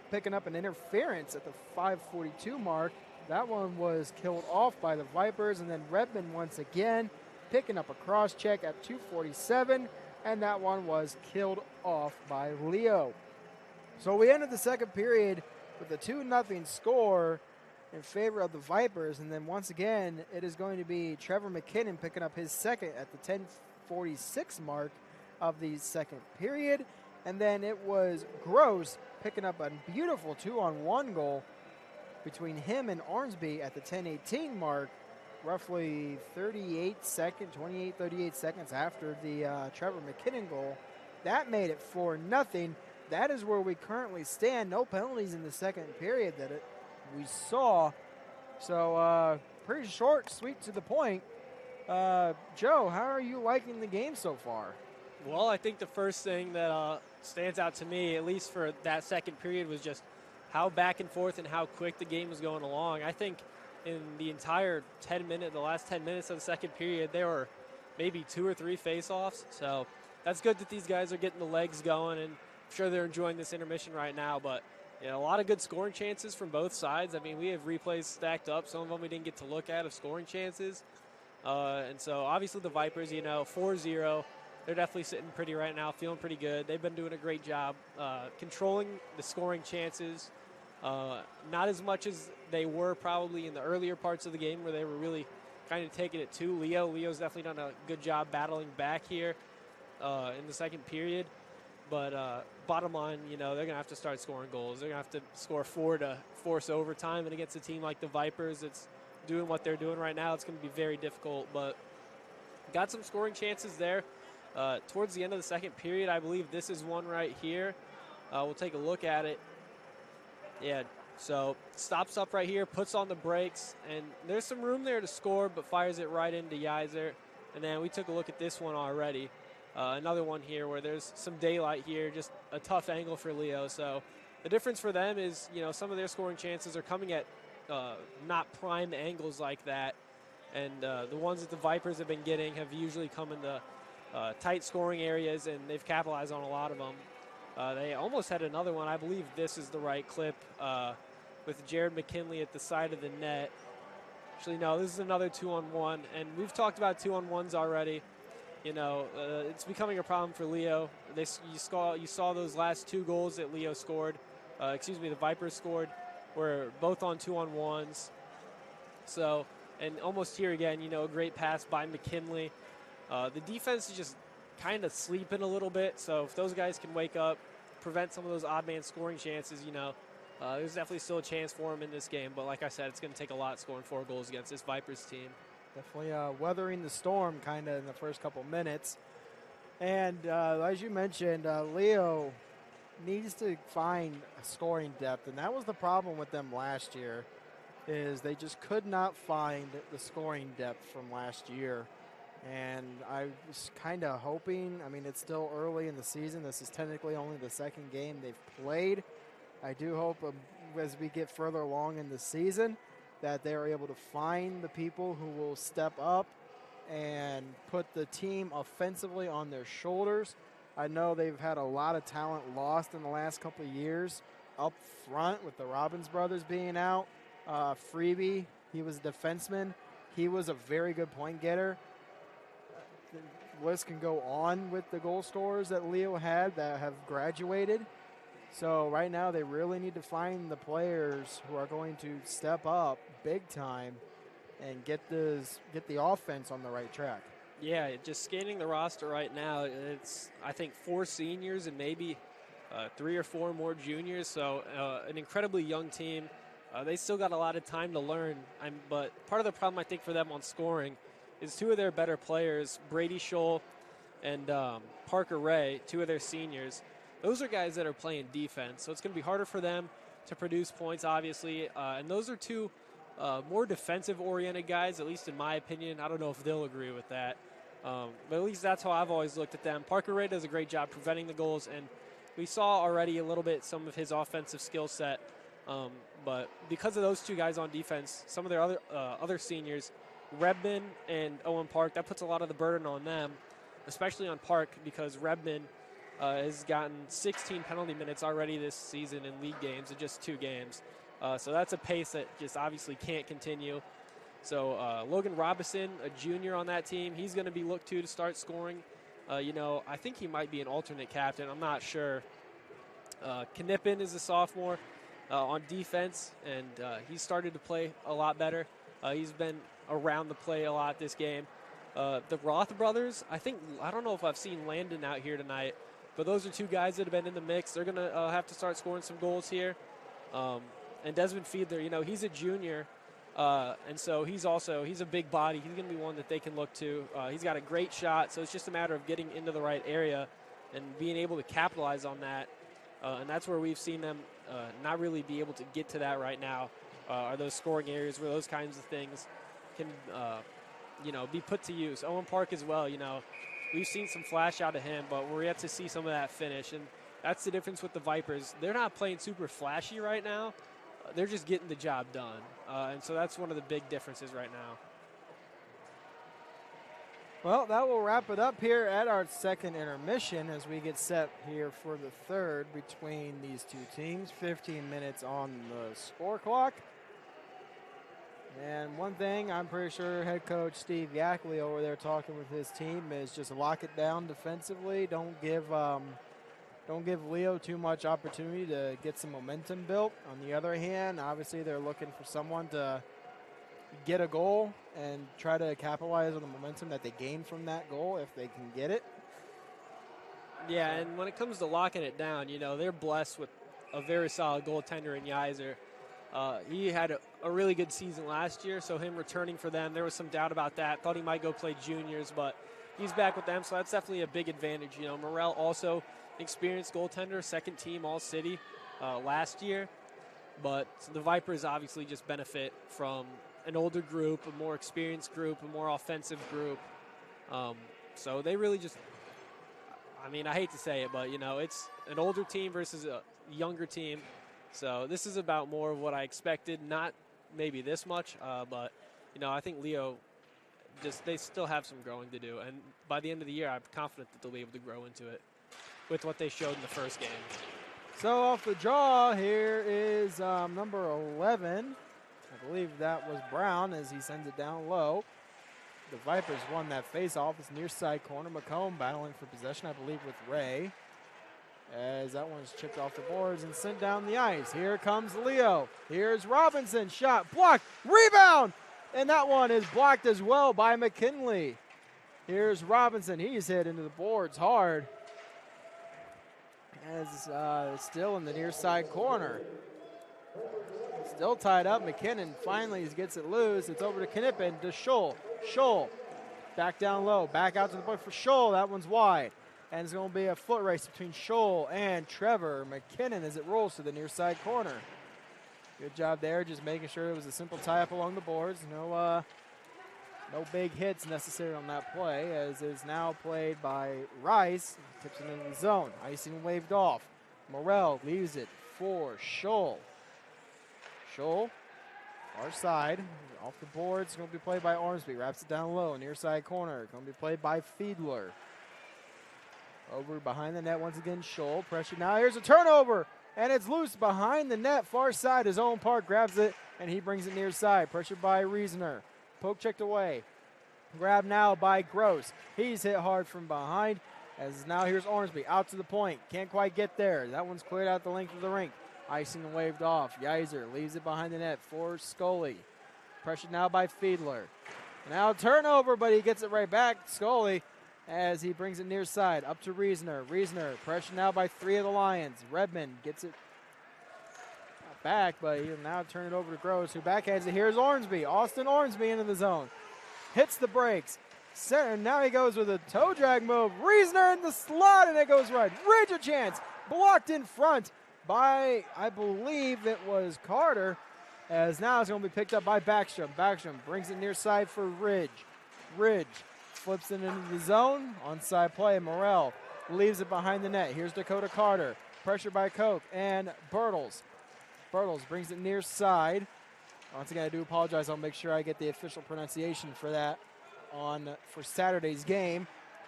picking up an interference at the 5:42 mark. That one was killed off by the Vipers. And then Redmond once again picking up a cross check at 2:47, and that one was killed off by Leo. So we ended the second period with a 2-0 score in favor of the Vipers. And then once again, it is going to be Trevor McKinnon picking up his second at the 10:46 mark of the second period. And then it was Gross picking up a beautiful 2-on-1 goal between him and Ormsby at the 10:18 mark, roughly 38 seconds after the Trevor McKinnon goal. That made it 4-0. That is where we currently stand. No penalties in the second period that we saw. So pretty short, sweet, to the point. Joe, how are you liking the game so far? Well, I think the first thing that stands out to me, at least for that second period, was just how back and forth and how quick the game was going along. I think in the entire the last 10 minutes of the second period, there were maybe 2 or 3 face-offs. So that's good that these guys are getting the legs going, and I'm sure they're enjoying this intermission right now. But a lot of good scoring chances from both sides. I mean, we have replays stacked up. Some of them we didn't get to look at of scoring chances. And so obviously the Vipers, 4-0. They're definitely sitting pretty right now, feeling pretty good. They've been doing a great job controlling the scoring chances. Not as much as they were probably in the earlier parts of the game where they were really kind of taking it to Leo. Leo's definitely done a good job battling back here in the second period. But bottom line, they're going to have to start scoring goals. They're going to have to score 4 to force overtime. And against a team like the Vipers, it's doing what they're doing right now, it's going to be very difficult. But got some scoring chances there. Towards the end of the second period, I believe this is one right here. We'll take a look at it. Yeah, so stops up right here, puts on the brakes, and there's some room there to score, but fires it right into Yeiser. And then we took a look at this one already. Another one here where there's some daylight here, just a tough angle for Leo. So the difference for them is, some of their scoring chances are coming at not prime angles like that. And the ones that the Vipers have been getting have usually come in the tight scoring areas, and they've capitalized on a lot of them. They almost had another one. I believe this is the right clip with Jared McKinley at the side of the net. Actually, no, this is another 2-on-1, and we've talked about 2-on-1s already. It's becoming a problem for Leo. You saw those last 2 goals that Leo scored. The Vipers scored were both on 2-on-1s. So, and almost here again, a great pass by McKinley. The defense is just kind of sleeping a little bit, so if those guys can wake up, prevent some of those odd man scoring chances, there's definitely still a chance for them in this game. But like I said, it's going to take a lot scoring 4 goals against this Vipers team. Definitely weathering the storm kind of in the first couple minutes. And as you mentioned, Leo needs to find scoring depth, and that was the problem with them last year, is they just could not find the scoring depth from last year. And I was kind of hoping, it's still early in the season. This is technically only the second game they've played. I do hope as we get further along in the season that they are able to find the people who will step up and put the team offensively on their shoulders. I know they've had a lot of talent lost in the last couple of years up front with the Robbins brothers being out. Freebie, he was a defenseman. He was a very good point getter. The list can go on with the goal scorers that Leo had that have graduated. So right now they really need to find the players who are going to step up big time and get the offense on the right track. Yeah, just scanning the roster right now, it's, I think, 4 seniors and maybe 3 or 4 more juniors. So an incredibly young team. They still got a lot of time to learn. But part of the problem, I think, for them on scoring is 2 of their better players, Brady Scholl and Parker Ray, 2 of their seniors. Those are guys that are playing defense. So it's going to be harder for them to produce points, obviously. And those are 2 more defensive-oriented guys, at least in my opinion. I don't know if they'll agree with that. But at least that's how I've always looked at them. Parker Ray does a great job preventing the goals, and we saw already a little bit some of his offensive skill set. But because of those 2 guys on defense, some of their other seniors, Redman and Owen Park, that puts a lot of the burden on them, especially on Park, because Redman has gotten 16 penalty minutes already this season in league games in just 2 games. So that's a pace that just obviously can't continue. So Logan Robinson, a junior on that team, he's going to be looked to start scoring. I think he might be an alternate captain. I'm not sure. Knippen is a sophomore on defense, and he started to play a lot better. He's been around the play a lot this game. The Roth brothers, I don't know if I've seen Landon out here tonight, but those are 2 guys that have been in the mix. They're going to have to start scoring some goals here. And Desmond Fiedler, he's a junior, and so he's a big body. He's going to be one that they can look to. He's got a great shot, so it's just a matter of getting into the right area and being able to capitalize on that. And that's where we've seen them not really be able to get to that right now, are those scoring areas where those kinds of things can, be put to use. Owen Park as well, we've seen some flash out of him, but we're yet to see some of that finish. And that's the difference with the Vipers. They're not playing super flashy right now. They're just getting the job done. And so that's one of the big differences right now. Well, that will wrap it up here at our second intermission as we get set here for the third between these two teams. 15 minutes on the score clock. And one thing I'm pretty sure head coach Steve Yackley over there talking with his team is just lock it down defensively. Don't give Leo too much opportunity to get some momentum built. On the other hand, obviously they're looking for someone to get a goal and try to capitalize on the momentum that they gain from that goal if they can get it. Yeah, and when it comes to locking it down, they're blessed with a very solid goaltender in Yeiser. He had a really good season last year, so him returning for them, there was some doubt about that. Thought he might go play juniors, but he's back with them, so that's definitely a big advantage. Morel also experienced goaltender, second team All-City last year, but the Vipers obviously just benefit from an older group, a more experienced group, a more offensive group. So they really just, I hate to say it, but, it's an older team versus a younger team. So this is about more of what I expected, not maybe this much, but, I think Leo they still have some growing to do. And by the end of the year, I'm confident that they'll be able to grow into it with what they showed in the first game. So off the draw, here is number 11. I believe that was Brown as he sends it down low. The Vipers won that face-off. It's near side corner. McComb battling for possession, I believe, with Ray. As that one's chipped off the boards and sent down the ice. Here comes Leo. Here's Robinson. Shot blocked. Rebound! And that one is blocked as well by McKinley. Here's Robinson. He's hit into the boards hard. As still in the near side corner. Still tied up. McKinnon finally gets it loose. It's over to Knippen to Scholl. Scholl back down low. Back out to the point for Scholl. That one's wide. And it's going to be a foot race between Scholl and Trevor Mckinnon as it rolls to the near side corner. Good job there, just making sure it was a simple tie-up along the boards. No big hits necessary on that play, as is now played by Rice. Tips it into the zone. Icing waved off. Morel leaves it for Scholl. Scholl, far side, off the boards. Going to be played by Ormsby. Wraps it down low, near side corner. Going to be played by Fiedler. Over behind the net once again, Scholl. Pressure now. Here's a turnover, and it's loose behind the net. Far side, his own Park grabs it, and he brings it near side. Pressured by Reasoner. Poke checked away. Grab now by Gross. He's hit hard from behind. As now here's Ormsby out to the point. Can't quite get there. That one's cleared out the length of the rink. Icing waved off. Yeiser leaves it behind the net for Scully. Pressured now by Fiedler. Now turnover, but he gets it right back. Scully as he brings it near side up to Reasoner. Reasoner pressured now by three of the Lions. Redmond gets it back, but he'll now turn it over to Gross, who backhands it. Here's Ormsby. Austin Ormsby into the zone. Hits the brakes. Center, now he goes with a toe drag move. Reasoner in the slot, and it goes right. Ridge a chance. Blocked in front by, I believe it was Carter, as now it's going to be picked up by Backstrom. Backstrom brings it near side for Ridge. Ridge flips it into the zone. Onside play. Morel leaves it behind the net. Here's Dakota Carter. Pressure by Koch and Bertles. Bertles brings it near side. Once again, I do apologize. I'll make sure I get the official pronunciation for that for Saturday's game.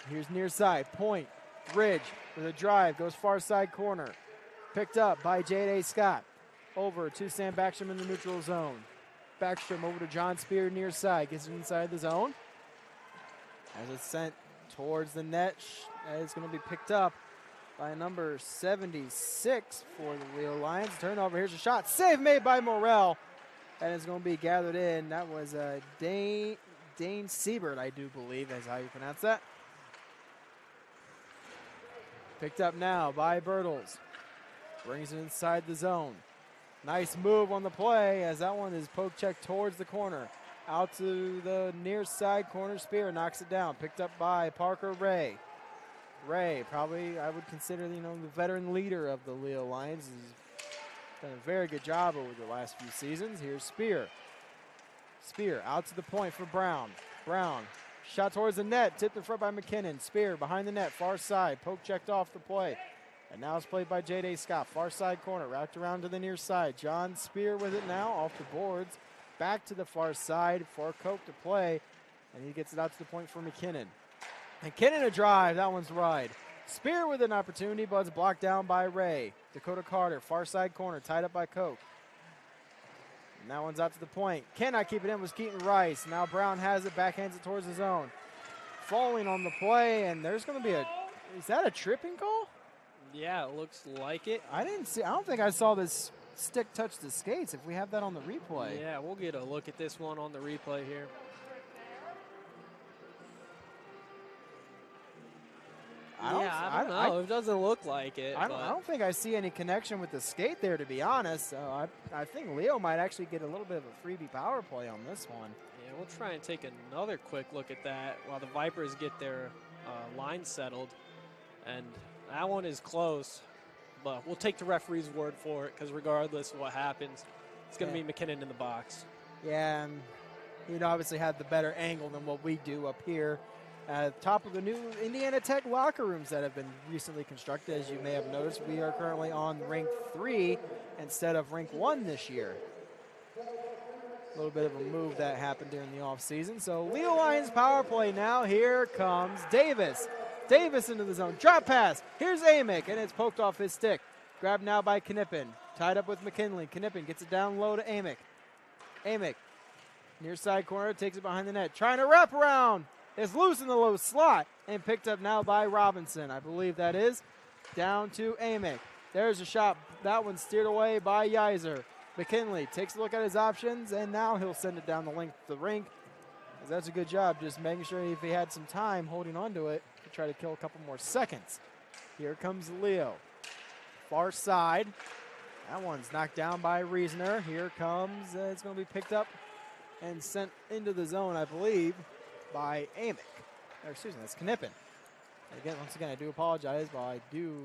Here's near side. Point. Ridge with a drive. Goes far side corner. Picked up by J.A. Scott. Over to Sam Backstrom in the neutral zone. Backstrom over to John Spear near side. Gets it inside the zone. As it's sent towards the net, it's going to be picked up by number 76 for the Leo Lions. Turnover, here's a shot. Save made by Morel. And it's going to be gathered in. That was Dane Siebert, I do believe, is how you pronounce that. Picked up now by Bertles. Brings it inside the zone. Nice move on the play as that one is poke check towards the corner. Out to the near side corner. Spear knocks it down. Picked up by Parker Ray. Ray, probably I would consider, the veteran leader of the Leo Lions. He's done a very good job over the last few seasons. Here's Spear. Spear out to the point for Brown. Brown, shot towards the net, tipped in front by McKinnon. Spear behind the net, far side, poke checked off the play. And now it's played by J.D. Scott, far side corner, wrapped around to the near side. John Spear with it now, off the boards, back to the far side for Koch to play, and he gets it out to the point for McKinnon. McKinnon a drive, that one's wide. Spear with an opportunity, but it's blocked down by Ray. Dakota Carter, far side corner, tied up by Koch. And that one's out to the point. Cannot keep it in was Keaton Rice. Now Brown has it, backhands it towards the zone. Falling on the play, and there's going to be is that a tripping call? Yeah, it looks like it. I don't think I saw this stick touch the skates if we have that on the replay. Yeah, we'll get a look at this one on the replay here. I don't know. It doesn't look like it. I don't think I see any connection with the skate there, to be honest. So I think Leo might actually get a little bit of a freebie power play on this one. Yeah, we'll try and take another quick look at that while the Vipers get their line settled. And that one is close, but we'll take the referee's word for it because regardless of what happens, it's going to be McKinnon in the box. Yeah, and he'd obviously had the better angle than what we do up here. Top of the new Indiana Tech locker rooms that have been recently constructed. As you may have noticed, we are currently on rink 3 instead of rink 1 this year. A little bit of a move that happened during the offseason. So Leo Lions power play now. Here comes Davis. Davis into the zone. Drop pass. Here's Amick, and it's poked off his stick. Grabbed now by Knippen. Tied up with McKinley. Knippen gets it down low to Amick. Amick, near side corner, takes it behind the net. Trying to wrap around. It's loose in the low slot and picked up now by Robinson. I believe that is. Down to Amick. There's a shot. That one steered away by Yeiser. McKinley takes a look at his options, and now he'll send it down the length of the rink. That's a good job, just making sure if he had some time holding on to it to try to kill a couple more seconds. Here comes Leo. Far side. That one's knocked down by Reasoner. Here comes, it's going to be picked up and sent into the zone, I believe, by Amick. Or excuse me, that's Knippen. Once again, I do apologize, but I do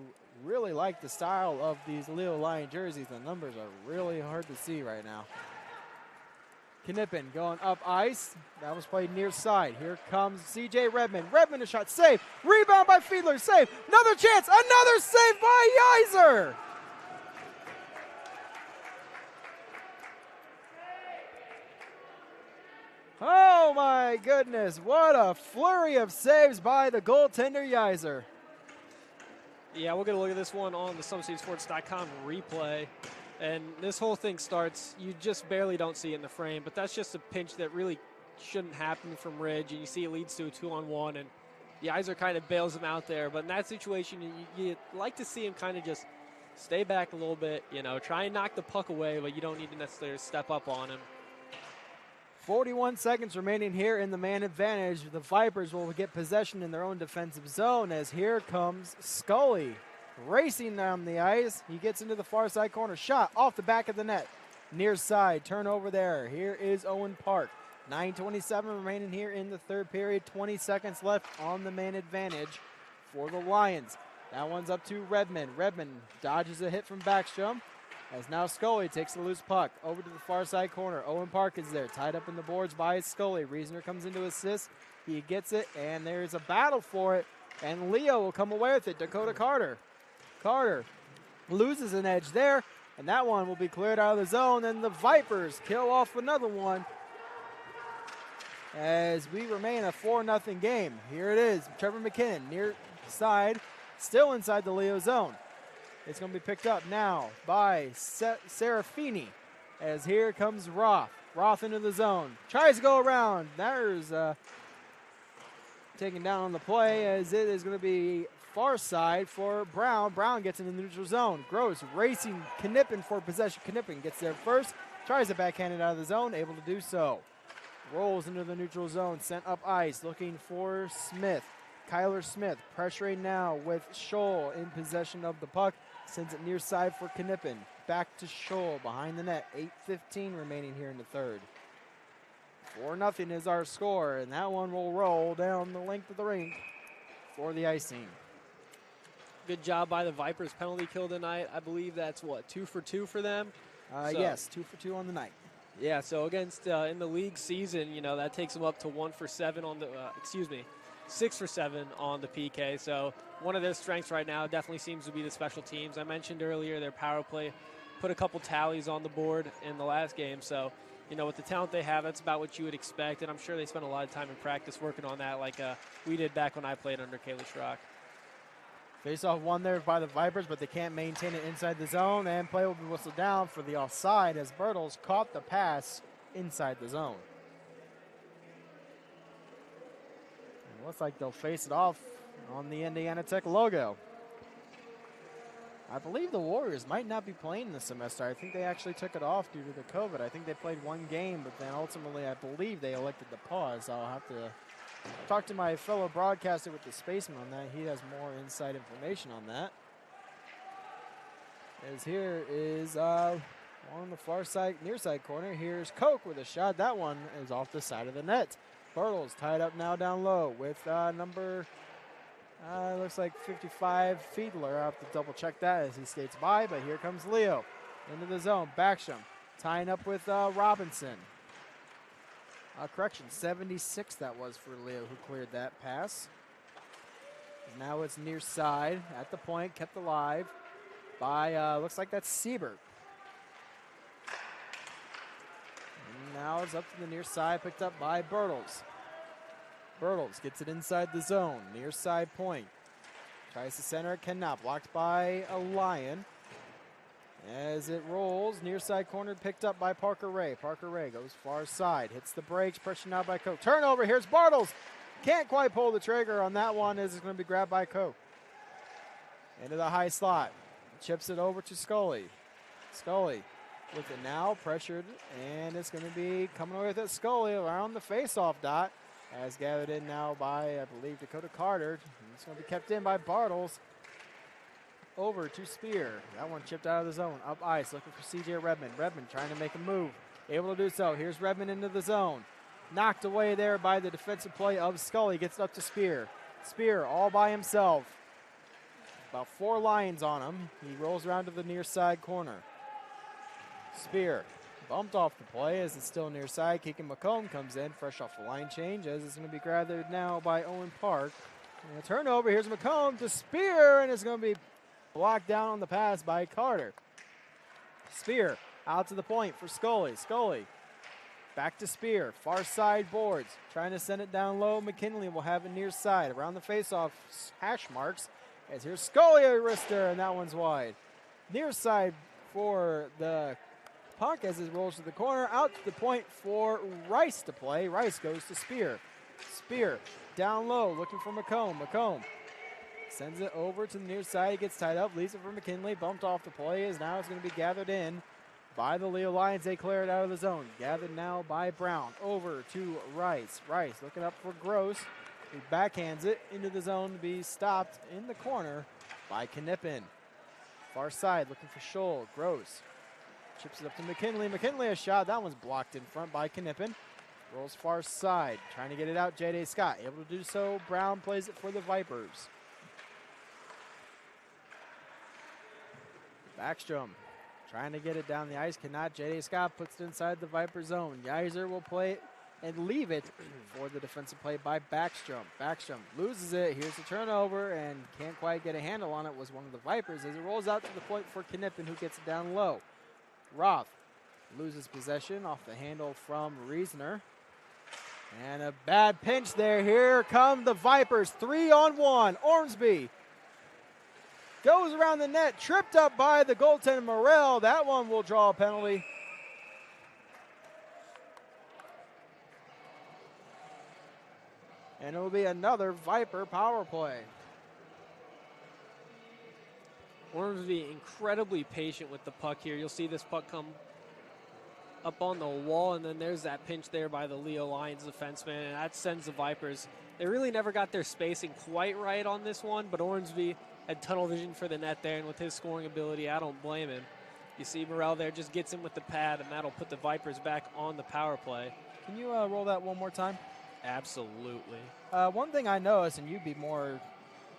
really like the style of these Leo Lion jerseys. The numbers are really hard to see right now. Knippen going up ice. That was played near side. Here comes C.J. Redmond. Redmond a shot. Save. Rebound by Fiedler. Save. Another chance. Another save by Yeiser. Oh, my goodness. What a flurry of saves by the goaltender, Yeiser. Yeah, we'll get a look at this one on the SummitCitySports.com replay. And this whole thing starts, you just barely don't see it in the frame, but that's just a pinch that really shouldn't happen from Ridge. And you see it leads to a 2-on-1, and Yeiser kind of bails him out there. But in that situation, you like to see him kind of just stay back a little bit, try and knock the puck away, but you don't need to necessarily step up on him. 41 seconds remaining here in the man advantage. The Vipers will get possession in their own defensive zone as here comes Scully racing down the ice. He gets into the far side corner. Shot off the back of the net. Near side. Turnover there. Here is Owen Park. 9:27 remaining here in the third period. 20 seconds left on the man advantage for the Lions. That one's up to Redmond. Redmond dodges a hit from Backstrom. As now Scully takes the loose puck over to the far side corner. Owen Park is there, tied up in the boards by Scully. Reasoner comes into assist. He gets it, and there's a battle for it. And Leo will come away with it. Dakota Carter. Carter loses an edge there, and that one will be cleared out of the zone. And the Vipers kill off another one as we remain a 4-0 game. Here it is. Trevor McKinnon near side, still inside the Leo zone. It's going to be picked up now by Serafini as here comes Roth. Roth into the zone. Tries to go around. There's taken down on the play as it is going to be far side for Brown. Brown gets into the neutral zone. Gross racing Knippen for possession. Knippen gets there first. Tries to backhand it out of the zone. Able to do so. Rolls into the neutral zone. Sent up ice. Looking for Smith. Kyler Smith pressuring now with Scholl in possession of the puck. Sends it near side for Knippen. Back to Scholl behind the net. 8:15 remaining here in the third. 4-0 is our score, and that one will roll down the length of the rink for the icing. Good job by the Vipers penalty kill tonight. I believe that's, 2 for 2 for them? Yes, 2 for 2 on the night. Yeah, so against in the league season, that takes them up to 1 for 7 on the, 6 for 7 on the PK. So one of their strengths right now definitely seems to be the special teams. I mentioned earlier their power play put a couple tallies on the board in the last game. So, with the talent they have, that's about what you would expect. And I'm sure they spent a lot of time in practice working on that like we did back when I played under Kaylee Schrock. Face-off won there by the Vipers, but they can't maintain it inside the zone, and play will be whistled down for the offside as Bertles caught the pass inside the zone. It looks like they'll face it off on the Indiana Tech logo. I believe the Warriors might not be playing this semester. I think they actually took it off due to the COVID. I think they played one game, but then ultimately I believe they elected to pause. I'll have to talk to my fellow broadcaster with the Spaceman on that. He has more inside information on that. As here is on the far side, near side corner. Here's Koch with a shot. That one is off the side of the net. Bertles tied up now down low with number, looks like 55, Fiedler. I'll have to double check that as he skates by, but here comes Leo into the zone. Backstrom tying up with Robinson. Correction, 76 that was for Leo who cleared that pass. Now it's near side at the point, kept alive by, looks like that's Siebert. And now it's up to the near side, picked up by Bertles. Bertles gets it inside the zone, near side point. Tries to center it, cannot. Blocked by a Lion. As it rolls, near side corner picked up by Parker Ray. Parker Ray goes far side, hits the brakes, pressure now by Koch. Turnover, here's Bartles. Can't quite pull the trigger on that one as it's going to be grabbed by Koch. Into the high slot. Chips it over to Scully. Scully with it now, pressured, and it's going to be coming away with it. Scully around the face-off dot. As gathered in now by, I believe, Dakota Carter. It's going to be kept in by Bartles. Over to Spear. That one chipped out of the zone. Up ice, looking for C.J. Redmond. Redmond trying to make a move. Able to do so. Here's Redmond into the zone. Knocked away there by the defensive play of Scully. Gets up to Spear. Spear all by himself. About 4 Lions on him. He rolls around to the near side corner. Spear bumped off the play as it's still near side. Keegan McComb comes in fresh off the line change as it's going to be gathered now by Owen Park. And a turnover. Here's McComb to Spear, and it's going to be blocked down on the pass by Carter. Spear out to the point for Scully. Scully back to Spear. Far side boards. Trying to send it down low. McKinley will have it near side. Around the face-off hash marks. As here's Scully a wrister, and that one's wide. Near side for the puck as it rolls to the corner. Out to the point for Rice to play. Rice goes to Spear. Spear down low looking for McComb. McComb sends it over to the near side. He gets tied up. Leaves it for McKinley. Bumped off the play as now it's going to be gathered in by the Leo Lions. They clear it out of the zone. Gathered now by Brown. Over to Rice. Rice looking up for Gross. He backhands it into the zone to be stopped in the corner by Knippen. Far side looking for Scholl. Gross chips it up to McKinley. McKinley a shot. That one's blocked in front by Knippen. Rolls far side. Trying to get it out. J.D. Scott able to do so. Brown plays it for the Vipers. Backstrom trying to get it down the ice. Cannot. J.D. Scott puts it inside the Viper zone. Geyser will play it and leave it for the defensive play by Backstrom. Backstrom loses it. Here's the turnover and can't quite get a handle on it. Was one of the Vipers as it rolls out to the point for Knippen, who gets it down low. Roth loses possession off the handle from Reisner. And a bad pinch there. Here come the Vipers. 3-on-1. Ormsby goes around the net. Tripped up by the goaltender Morrell. That one will draw a penalty. And it will be another Viper power play. Ormsby incredibly patient with the puck here. You'll see this puck come up on the wall, and then there's that pinch there by the Leo Lions defenseman, and that sends the Vipers they really never got their spacing quite right on this one, but Ormsby had tunnel vision for the net there, and with his scoring ability, I don't blame him. You see Morrell there just gets him with the pad, and that'll put the Vipers back on the power play. Can you roll that one more time? Absolutely. One thing I noticed, and you'd be more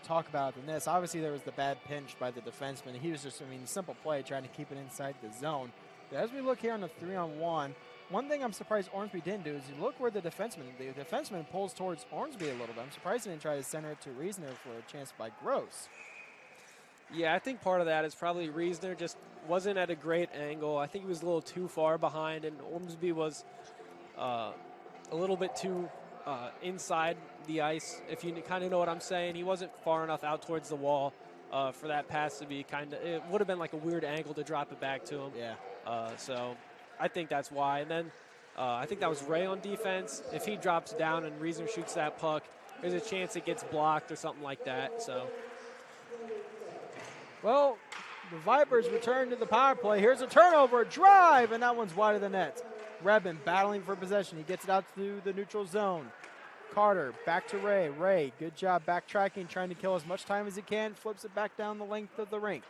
talk about it than this, obviously there was the bad pinch by the defenseman. He was just, simple play, trying to keep it inside the zone. But as we look here on the 3-on-1, one thing I'm surprised Ormsby didn't do is you look where the defenseman pulls towards Ormsby a little bit. I'm surprised he didn't try to center it to Reasoner for a chance by Gross. Yeah, I think part of that is probably Reasoner just wasn't at a great angle. I think he was a little too far behind, and Ormsby was a little bit too inside the ice, if you kind of know what I'm saying. He wasn't far enough out towards the wall for that pass to be it would have been like a weird angle to drop it back to him. Yeah. So I think that's why. And then I think that was Ray on defense. If he drops down and Reasoner shoots that puck, there's a chance it gets blocked or something like that. So, well, the Vipers return to the power play. Here's a turnover, a drive, and that one's wide of the net. Redmond battling for possession. He gets it out to the neutral zone. Carter back to Ray. Ray, good job backtracking, trying to kill as much time as he can. Flips it back down the length of the rink.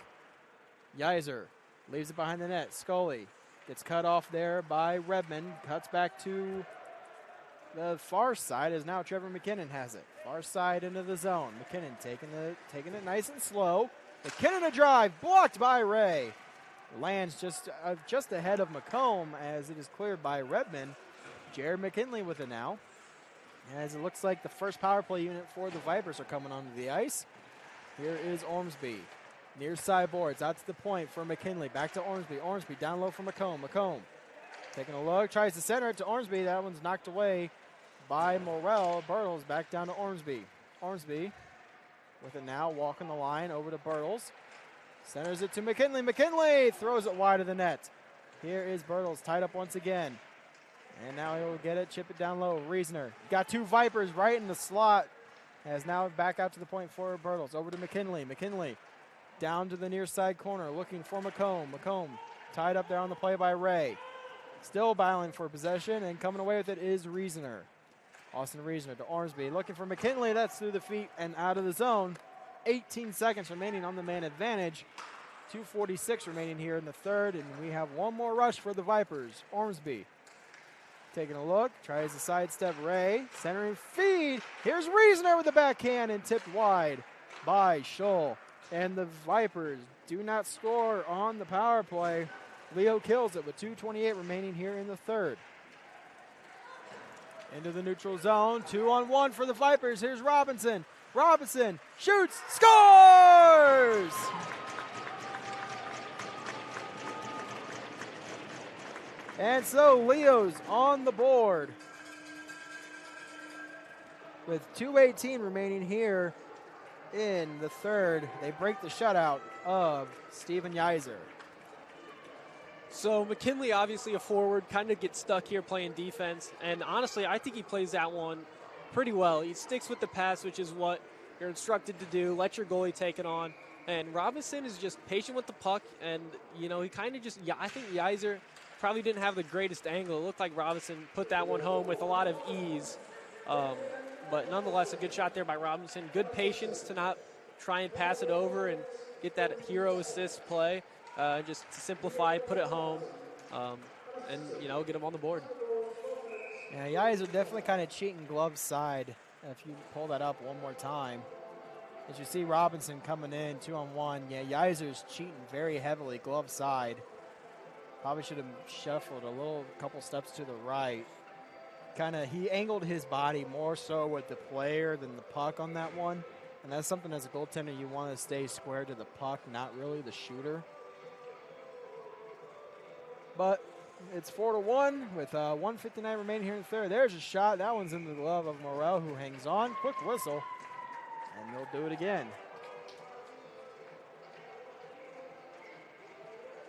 Yeiser leaves it behind the net. Scully gets cut off there by Redmond. Cuts back to the far side as now Trevor McKinnon has it. Far side into the zone. McKinnon taking it nice and slow. McKinnon a drive, blocked by Ray. Lands just ahead of McComb as it is cleared by Redmond. Jared McKinley with it now. As it looks like the first power play unit for the Vipers are coming onto the ice. Here is Ormsby. Near side boards, out to the point for McKinley. Back to Ormsby. Ormsby down low for McComb. McComb taking a look, tries to center it to Ormsby. That one's knocked away by Morrell. Bertles back down to Ormsby. Ormsby with it now, walking the line over to Bertles. Centers it to McKinley. McKinley throws it wide of the net. Here is Bertles tied up once again. And now he'll get it, chip it down low. Reasoner got two Vipers right in the slot. Has now back out to the point for Bertles. Over to McKinley. McKinley down to the near side corner looking for McComb. McComb tied up there on the play by Ray. Still battling for possession, and coming away with it is Reasoner. Austin Reasoner to Ormsby looking for McKinley. That's through the feet and out of the zone. 18 seconds remaining on the man advantage. 2:46 remaining here in the third, and we have one more rush for the Vipers. Ormsby taking a look, tries to sidestep Ray, centering feed. Here's Reasoner with the backhand and tipped wide by Scholl. And the Vipers do not score on the power play. Leo kills it with 2:28 remaining here in the third. Into the neutral zone, 2-on-1 for the Vipers. Here's Robinson. Robinson shoots, scores! And so Leo's on the board with 2:18 remaining here in the third. They break the shutout of Steven Yeiser. So McKinley, obviously a forward, kind of gets stuck here playing defense. And honestly, I think he plays that one pretty well. He sticks with the pass, which is what you're instructed to do. Let your goalie take it on. And Robinson is just patient with the puck. And, he kind of I think Yeiser probably didn't have the greatest angle. It looked like Robinson put that one home with a lot of ease. But nonetheless, a good shot there by Robinson. Good patience to not try and pass it over and get that hero assist play. Just to simplify, put it home, and, get him on the board. Yeah, Yeiser definitely kind of cheating glove side. If you pull that up one more time. As you see Robinson coming in, 2-on-1. Yeah, Yeiser's cheating very heavily, glove side. Probably should have shuffled a couple steps to the right. He angled his body more so with the player than the puck on that one. And that's something as a goaltender you want to stay square to the puck, not really the shooter. But it's 4-1 with 1:59 remaining here in the third. There's a shot. That one's in the glove of Morrell, who hangs on. Quick whistle. And they'll do it again.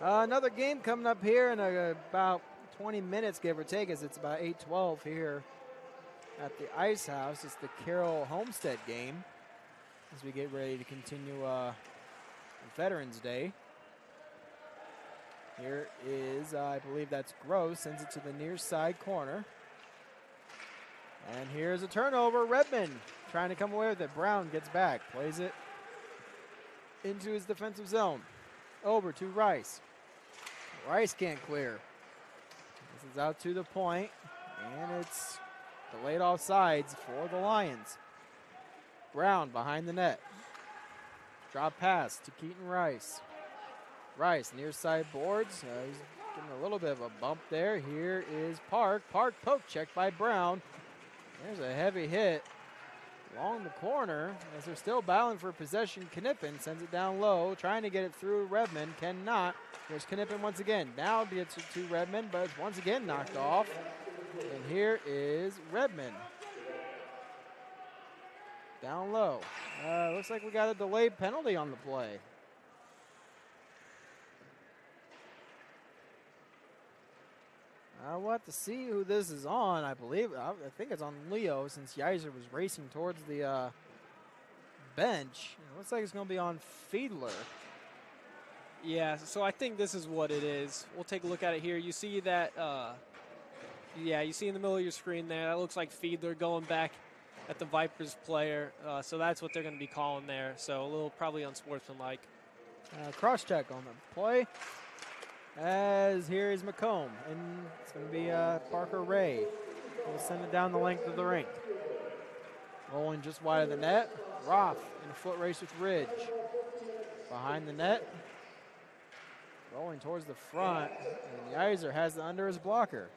Another game coming up here in about 20 minutes, give or take, as it's about 8:12 here at the Ice House. It's the Carroll Homestead game as we get ready to continue Veterans Day. Here is, I believe that's Gross, sends it to the near side corner. And here's a turnover. Redmond trying to come away with it. Brown gets back, plays it into his defensive zone. Over to Rice. Rice can't clear. This is out to the point, and it's delayed offsides for the Lions. Brown behind the net. Drop pass to Keaton Rice. Rice near side boards. He's getting a little bit of a bump there. Here is Park. Park poke checked by Brown. There's a heavy hit along the corner as they're still battling for possession. Knippen sends it down low, trying to get it through Redmond. Cannot. There's Knippen once again. Now gets it to Redmond, but it's once again knocked off. And here is Redmond. Down low. Looks like we got a delayed penalty on the play. We'll have to see who this is on. I think it's on Leo since Yeiser was racing towards the bench. It looks like it's going to be on Fiedler. Yeah, so I think this is what it is. We'll take a look at it here. You see that, you see in the middle of your screen there, that looks like Fiedler going back at the Vipers player. So that's what they're going to be calling there. So a little probably unsportsmanlike. Cross-check on the play. As here is McComb, and it's going to be Parker Ray. We'll send it down the length of the rink. Rolling just wide of the net. Roth in a foot race with Ridge. Behind the net. Rolling towards the front, and Yeiser has it under his blocker.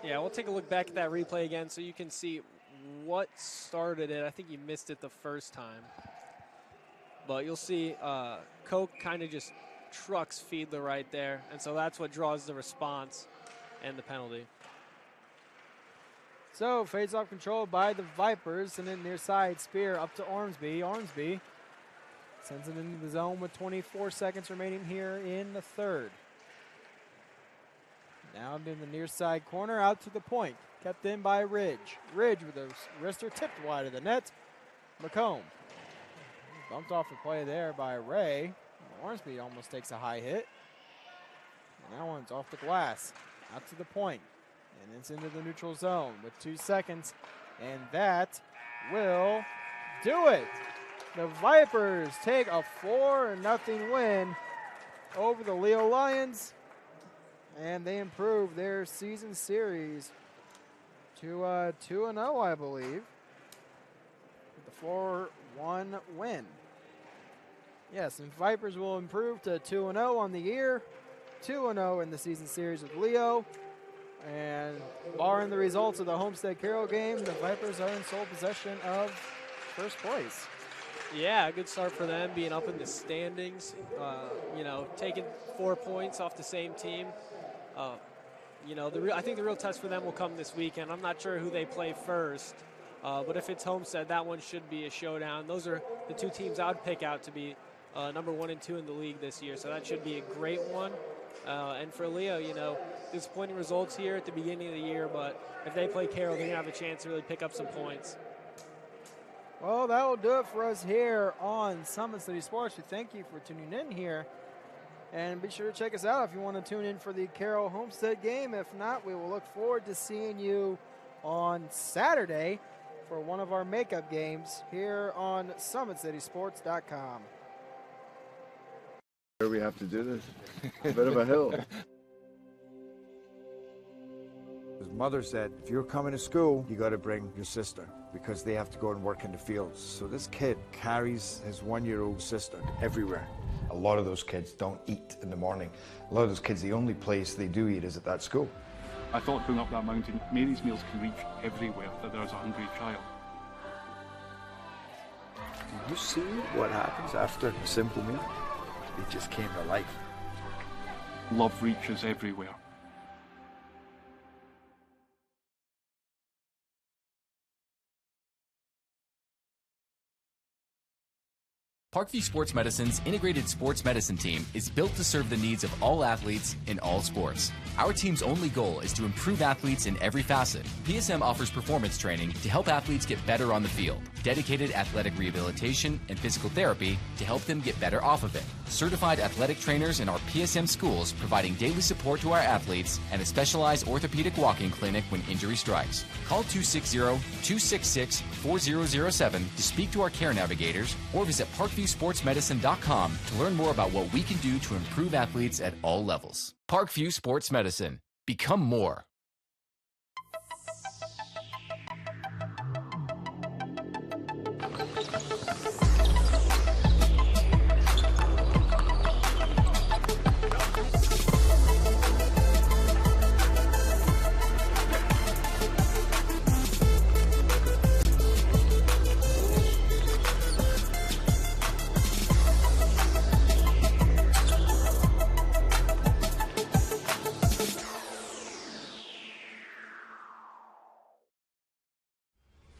Yeah, we'll take a look back at that replay again so you can see what started it. I think you missed it the first time. But you'll see Koch kind of just trucks Fiedler right there, and so that's what draws the response and the penalty. So, face-off control by the Vipers, and then near side, Spear up to Ormsby. Ormsby sends it into the zone with 24 seconds remaining here in the third. Now in the near side corner, out to the point. Kept in by Ridge. Ridge with a wrister tipped wide of the net. McComb. Bumped off the play there by Ray. Ormsby almost takes a high hit. And that one's off the glass. Out to the point. And it's into the neutral zone with 2 seconds. And that will do it. The Vipers take a 4-0 win over the Leo Lions. And they improve their season series to 2-0, I believe. With the 4-1 win. Yes, and Vipers will improve to 2-0 on the year. 2-0 in the season series with Leo. And barring the results of the Homestead Carroll game, the Vipers are in sole possession of first place. Yeah, a good start for them, being up in the standings. Taking 4 points off the same team. I think the real test for them will come this weekend. I'm not sure who they play first, but if it's Homestead, that one should be a showdown. Those are the two teams I would pick out to be number 1 and 2 in the league this year, so that should be a great one. And for Leo, disappointing results here at the beginning of the year, but if they play Carroll, they're going to have a chance to really pick up some points. Well, that will do it for us here on Summit City Sports. We thank you for tuning in here. And be sure to check us out if you want to tune in for the Carroll Homestead game. If not, we will look forward to seeing you on Saturday for one of our makeup games here on SummitCitySports.com. Where we have to do this? A bit of a hill. His mother said, if you're coming to school, you got to bring your sister because they have to go and work in the fields. So this kid carries his 1-year-old sister everywhere. A lot of those kids don't eat in the morning. A lot of those kids, the only place they do eat is at that school. I thought going up that mountain, Mary's meals can reach everywhere that there's a hungry child. You see what happens after a simple meal? It just came to life. Love reaches everywhere. Parkview Sports Medicine's integrated sports medicine team is built to serve the needs of all athletes in all sports. Our team's only goal is to improve athletes in every facet. PSM offers performance training to help athletes get better on the field, dedicated athletic rehabilitation and physical therapy to help them get better off of it, certified athletic trainers in our PSM schools providing daily support to our athletes, and a specialized orthopedic walk-in clinic when injury strikes. Call 260-266-4007 to speak to our care navigators or visit ParkviewSportsMedicine.com to learn more about what we can do to improve athletes at all levels. Parkview Sports Medicine. Become more.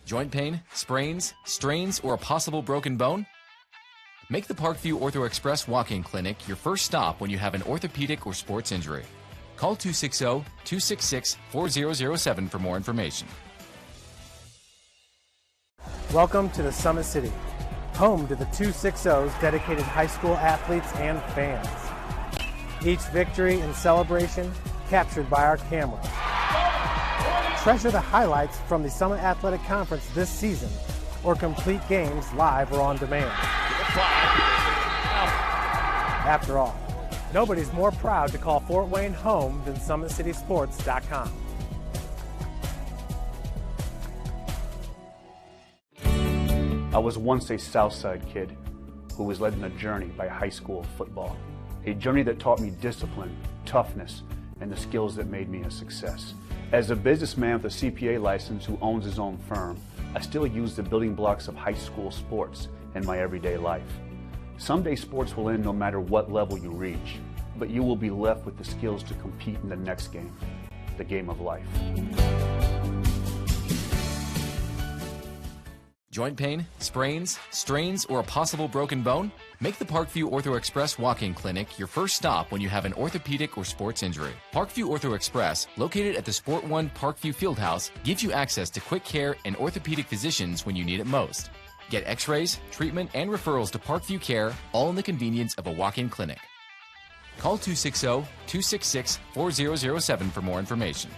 Joint pain, sprains, strains, or a possible broken bone? Make the Parkview Ortho Express walk-in clinic your first stop when you have an orthopedic or sports injury. Call 260-266-4007 for more information. Welcome to the Summit City, home to the 260's dedicated high school athletes and fans. Each victory and celebration captured by our camera. Treasure the highlights from the Summit Athletic Conference this season, or complete games live or on demand. After all, nobody's more proud to call Fort Wayne home than SummitCitySports.com. I was once a Southside kid who was led on a journey by high school football. A journey that taught me discipline, toughness, and the skills that made me a success. As a businessman with a CPA license who owns his own firm, I still use the building blocks of high school sports in my everyday life. Someday sports will end no matter what level you reach, but you will be left with the skills to compete in the next game, the game of life. Joint pain, sprains, strains, or a possible broken bone? Make the Parkview Ortho Express walk-in clinic your first stop when you have an orthopedic or sports injury. Parkview Ortho Express, located at the Sport One Parkview Fieldhouse, gives you access to quick care and orthopedic physicians when you need it most. Get x-rays, treatment, and referrals to Parkview Care, all in the convenience of a walk-in clinic. Call 260-266-4007 for more information.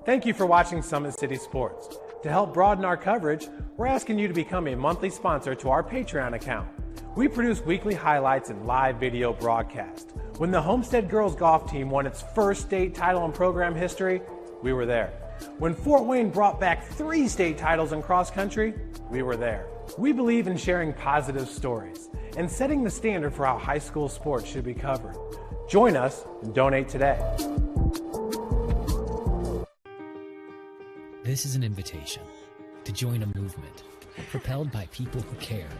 Thank you for watching Summit City Sports. To help broaden our coverage, we're asking you to become a monthly sponsor to our Patreon account. We produce weekly highlights and live video broadcast. When the Homestead girls golf team won its first state title in program history, we were there. When Fort Wayne brought back 3 state titles in cross country, we were there. We believe in sharing positive stories and setting the standard for how high school sports should be covered. Join us and donate today. This is an invitation to join a movement propelled by people who care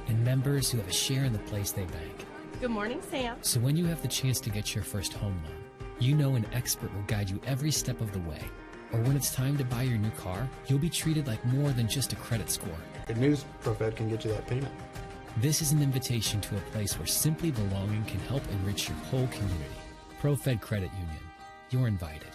and members who have a share in the place they bank. Good morning, Sam. So when you have the chance to get your first home loan, you know an expert will guide you every step of the way. Or when it's time to buy your new car, you'll be treated like more than just a credit score. Good news, ProFed can get you that payment. This is an invitation to a place where simply belonging can help enrich your whole community. ProFed Credit Union. You're invited.